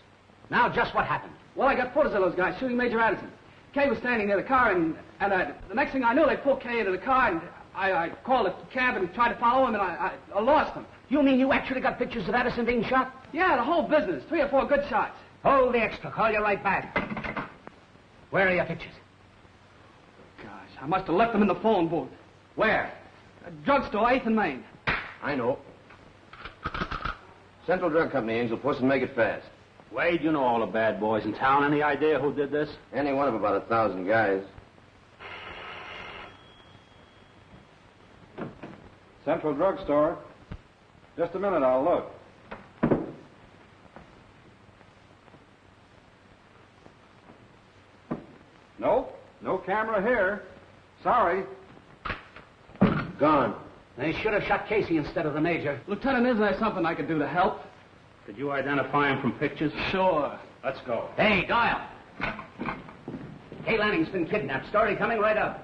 [SPEAKER 5] Now, just what happened?
[SPEAKER 4] Well, I got photos of those guys shooting Major Addison. Kay was standing near the car, and the next thing I knew, they pulled Kay into the car, and I called a cab and tried to follow him, and I lost him.
[SPEAKER 5] You mean you actually got pictures of Addison being shot?
[SPEAKER 4] Yeah, the whole business. 3 or 4 good shots.
[SPEAKER 5] Hold the extra. Call you right back. Where are your pictures?
[SPEAKER 4] Gosh, I must have left them in the phone booth.
[SPEAKER 5] Where?
[SPEAKER 4] A drugstore, 8th and Main.
[SPEAKER 3] I know. Central Drug Company, Angel Puss, and make it fast.
[SPEAKER 16] Wade, you know all the bad boys in town. Any idea who did this?
[SPEAKER 3] Any one of about 1,000 guys.
[SPEAKER 10] Central Drugstore. Just a minute, I'll look. Nope, no camera here. Sorry.
[SPEAKER 3] Gone.
[SPEAKER 5] They should have shot Casey instead of the major.
[SPEAKER 4] Lieutenant, isn't there something I could do to help?
[SPEAKER 16] Could you identify him from pictures?
[SPEAKER 4] Sure.
[SPEAKER 16] Let's go.
[SPEAKER 5] Hey, Doyle. Kay Lanning's been kidnapped. Story coming right up.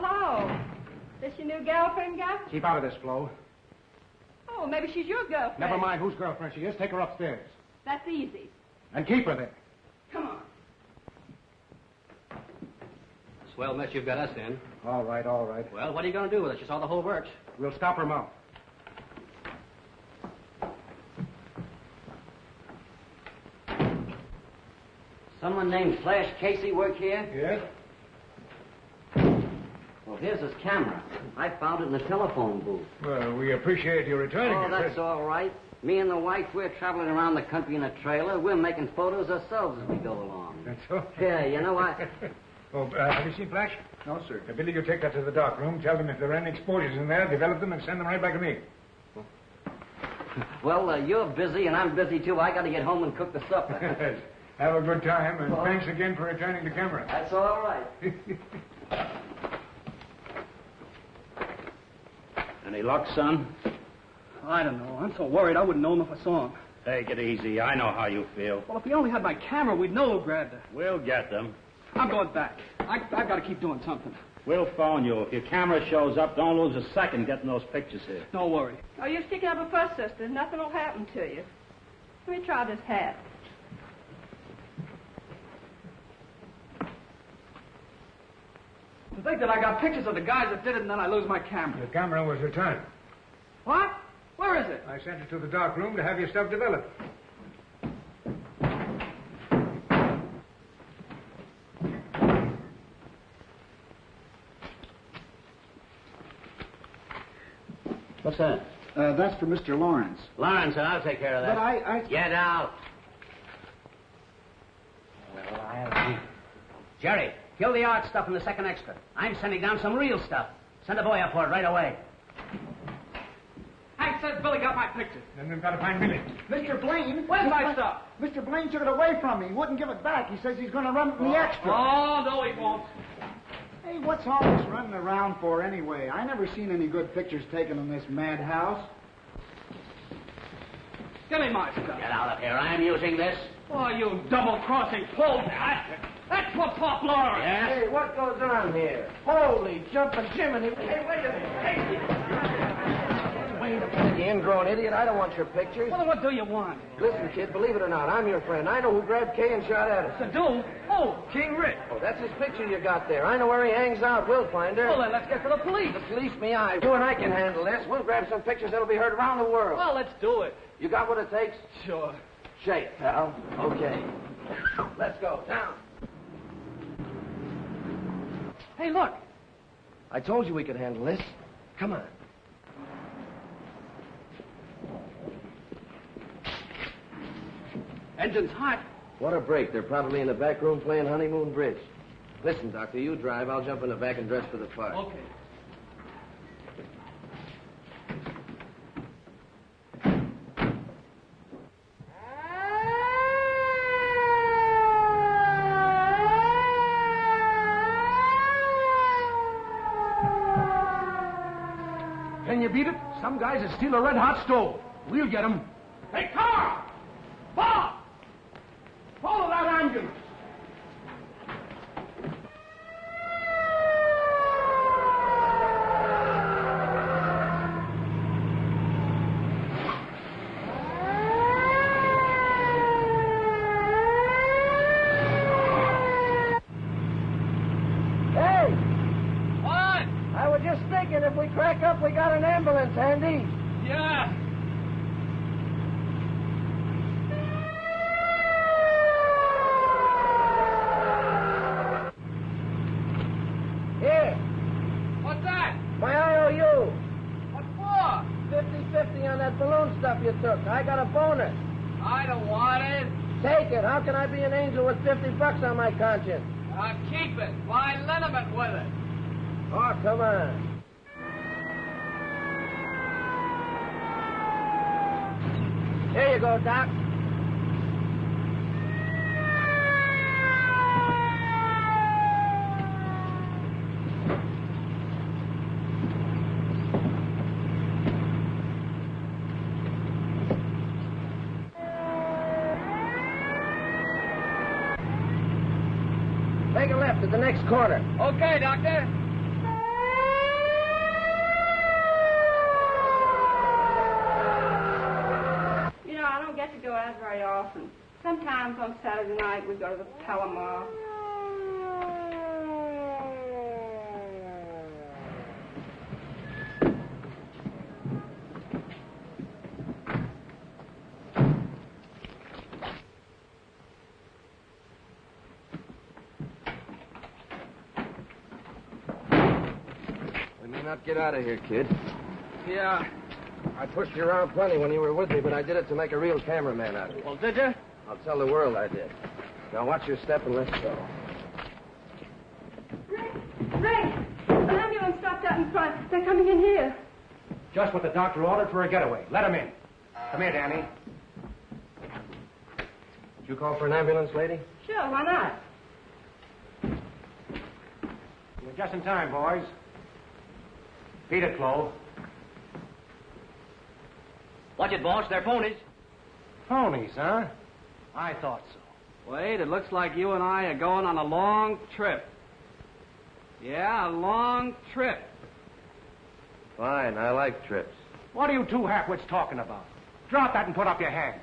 [SPEAKER 13] hello. This your new girlfriend, Gus?
[SPEAKER 10] Keep out of this, Flo.
[SPEAKER 13] Oh, maybe she's your girlfriend.
[SPEAKER 10] Never mind whose girlfriend she is. Take her upstairs.
[SPEAKER 13] That's easy.
[SPEAKER 10] And keep her there.
[SPEAKER 13] Come on.
[SPEAKER 3] Swell mess you've got us in.
[SPEAKER 10] All right, all right.
[SPEAKER 3] Well, what are you going to do with it? You saw the whole works.
[SPEAKER 10] We'll stop her mouth.
[SPEAKER 5] Someone named Flash Casey work here?
[SPEAKER 7] Yes?
[SPEAKER 5] Well, here's his camera. I found it in the telephone booth.
[SPEAKER 7] Well, we appreciate you returning
[SPEAKER 5] Oh,
[SPEAKER 7] it.
[SPEAKER 5] that's all right. Me and the wife, we're traveling around the country in a trailer. We're making photos ourselves as we go along.
[SPEAKER 7] That's all.
[SPEAKER 5] Yeah, you know,
[SPEAKER 7] Have you seen Flash?
[SPEAKER 10] No, sir.
[SPEAKER 7] Billy, you take that to the dark room. Tell them if there are any exposures in there, develop them and send them right back to me.
[SPEAKER 5] Well, you're busy and I'm busy too. I got to get home and cook the supper.
[SPEAKER 7] Have a good time, and thanks again for returning the camera.
[SPEAKER 5] That's all right.
[SPEAKER 16] Any luck, son?
[SPEAKER 4] I don't know. I'm so worried I wouldn't know him if I saw him.
[SPEAKER 16] Take it easy. I know how you feel.
[SPEAKER 4] Well, if we only had my camera, we'd know who grabbed her.
[SPEAKER 16] We'll get them.
[SPEAKER 4] I'm going back. I've got to keep doing something.
[SPEAKER 16] We'll phone you. If your camera shows up, don't lose a second getting those pictures here.
[SPEAKER 4] Don't worry.
[SPEAKER 13] Oh, you stick up a fuss, sister. Nothing will happen to you. Let me try this hat.
[SPEAKER 4] To think that I got pictures of the guys that did it and then I lose my camera.
[SPEAKER 7] Your camera was returned.
[SPEAKER 4] What? Where is it?
[SPEAKER 7] I sent it to the dark room to have your stuff developed.
[SPEAKER 11] What's that?
[SPEAKER 14] That's for Mr. Lawrence.
[SPEAKER 5] Lawrence, I'll take care of that.
[SPEAKER 14] But I...
[SPEAKER 5] Get out. Jerry, kill the art stuff in the second extra. I'm sending down some real stuff. Send a boy up for it right away.
[SPEAKER 4] Hank says Billy got my pictures.
[SPEAKER 7] Then we've got to find Billy.
[SPEAKER 12] Mr. Blaine...
[SPEAKER 4] Where's my stuff?
[SPEAKER 12] Mr. Blaine took it away from me. He wouldn't give it back. He says he's going to run it in the extra.
[SPEAKER 4] Oh, no, he won't.
[SPEAKER 14] Hey, what's all this running around for anyway? I never seen any good pictures taken in this madhouse.
[SPEAKER 4] Give me my stuff.
[SPEAKER 5] Get out of here. I'm using this.
[SPEAKER 4] Oh, you double-crossing pull. That's for Pop Laura.
[SPEAKER 5] Yeah?
[SPEAKER 11] Hey, what goes on here? Holy jumping Jiminy. Hey, wait a minute. Hey. Wait a minute, you ingrown idiot. I don't want your pictures.
[SPEAKER 4] Well, then what do you want?
[SPEAKER 11] Listen, kid, believe it or not, I'm your friend. I know who grabbed Kay and shot at us.
[SPEAKER 4] To do? Oh, King Rick.
[SPEAKER 11] Oh, that's his picture you got there. I know where he hangs out. We'll find her.
[SPEAKER 4] Well, then let's get to the police.
[SPEAKER 11] The police, me, you and I can handle this. We'll grab some pictures that'll be heard around the world.
[SPEAKER 4] Well, let's do it.
[SPEAKER 11] You got what it takes?
[SPEAKER 4] Sure.
[SPEAKER 11] Shake, pal. Okay. Let's go. Down.
[SPEAKER 4] Hey, look.
[SPEAKER 11] I told you we could handle this. Come on.
[SPEAKER 4] Engine's hot.
[SPEAKER 11] What a break. They're probably in the back room playing Honeymoon Bridge. Listen, Doctor, you drive. I'll jump in the back and dress for the part.
[SPEAKER 4] Okay.
[SPEAKER 10] Can you beat it? Some guys that steal a red-hot stove. We'll get them. Hey, car! Bob! Follow that ambulance.
[SPEAKER 11] Hey!
[SPEAKER 4] What?
[SPEAKER 11] I was just thinking if we crack up, we got an ambulance handy.
[SPEAKER 4] Yeah.
[SPEAKER 11] Here,
[SPEAKER 4] What's that?
[SPEAKER 11] my IOU.
[SPEAKER 4] What for?
[SPEAKER 11] 50-50 on that balloon stuff you took. I got a bonus.
[SPEAKER 4] I don't want it.
[SPEAKER 11] Take it. How can I be an angel with $50 on my conscience?
[SPEAKER 4] Keep it. Buy liniment with it.
[SPEAKER 11] Oh, come on. Here you go, Doc. Take a left at the next corner.
[SPEAKER 4] Okay, Doctor.
[SPEAKER 13] Not very often. Sometimes on Saturday night we go to the Palomar.
[SPEAKER 11] We may not get out of here, kid.
[SPEAKER 4] Yeah.
[SPEAKER 11] I pushed you around plenty when you were with me, but I did it to make a real cameraman out of you.
[SPEAKER 4] Well, did you?
[SPEAKER 11] I'll tell the world I did. Now watch your step and let's go.
[SPEAKER 13] Ray! The ambulance stopped out in front. They're coming in here.
[SPEAKER 10] Just what the doctor ordered for a getaway. Let him in. Come here, Danny.
[SPEAKER 11] Did you call for an ambulance, lady?
[SPEAKER 13] Sure, why not?
[SPEAKER 10] You're just in time, boys. Beat it, Chloe.
[SPEAKER 2] Watch it, boss. They're phonies.
[SPEAKER 10] Phonies, huh? I thought so.
[SPEAKER 4] Wade, it looks like you and I are going on a long trip. Yeah, a long trip.
[SPEAKER 11] Fine, I like trips.
[SPEAKER 10] What are you two half-wits talking about? Drop that and put up your hand.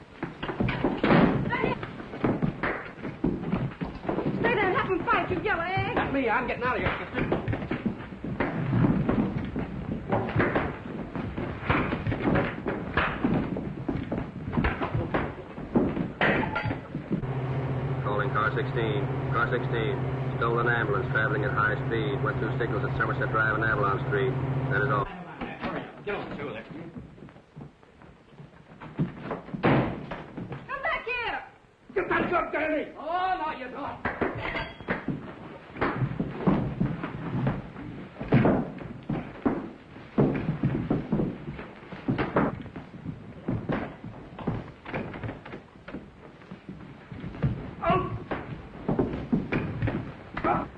[SPEAKER 13] Stay there and have them fight, you yellow egg.
[SPEAKER 4] Not me. I'm getting out of here, sister.
[SPEAKER 17] Calling car 16. Car 16. Stolen ambulance traveling at high speed. Went through signals at Somerset Drive and Avalon Street. That is all.
[SPEAKER 3] Get on through there.
[SPEAKER 13] Come back here.
[SPEAKER 10] Get that gun, Danny!
[SPEAKER 4] Oh, no, you don't.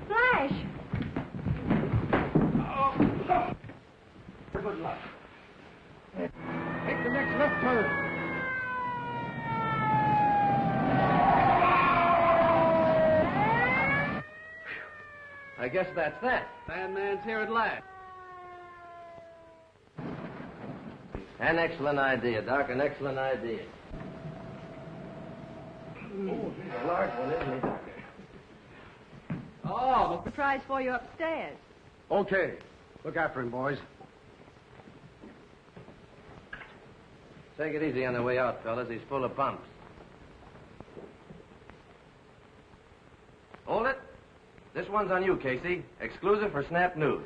[SPEAKER 13] Flash!
[SPEAKER 10] Good luck. Take the next left turn.
[SPEAKER 11] I guess that's that.
[SPEAKER 4] Man's here at last.
[SPEAKER 11] An excellent idea, Doc, an excellent idea. Oh, he's a large one, isn't he, Doc?
[SPEAKER 4] Oh,
[SPEAKER 6] Surprise for you upstairs.
[SPEAKER 10] Okay. Look after him, boys.
[SPEAKER 11] Take it easy on the way out, fellas. He's full of bumps. Hold it. This one's on you, Casey. Exclusive for Snap News.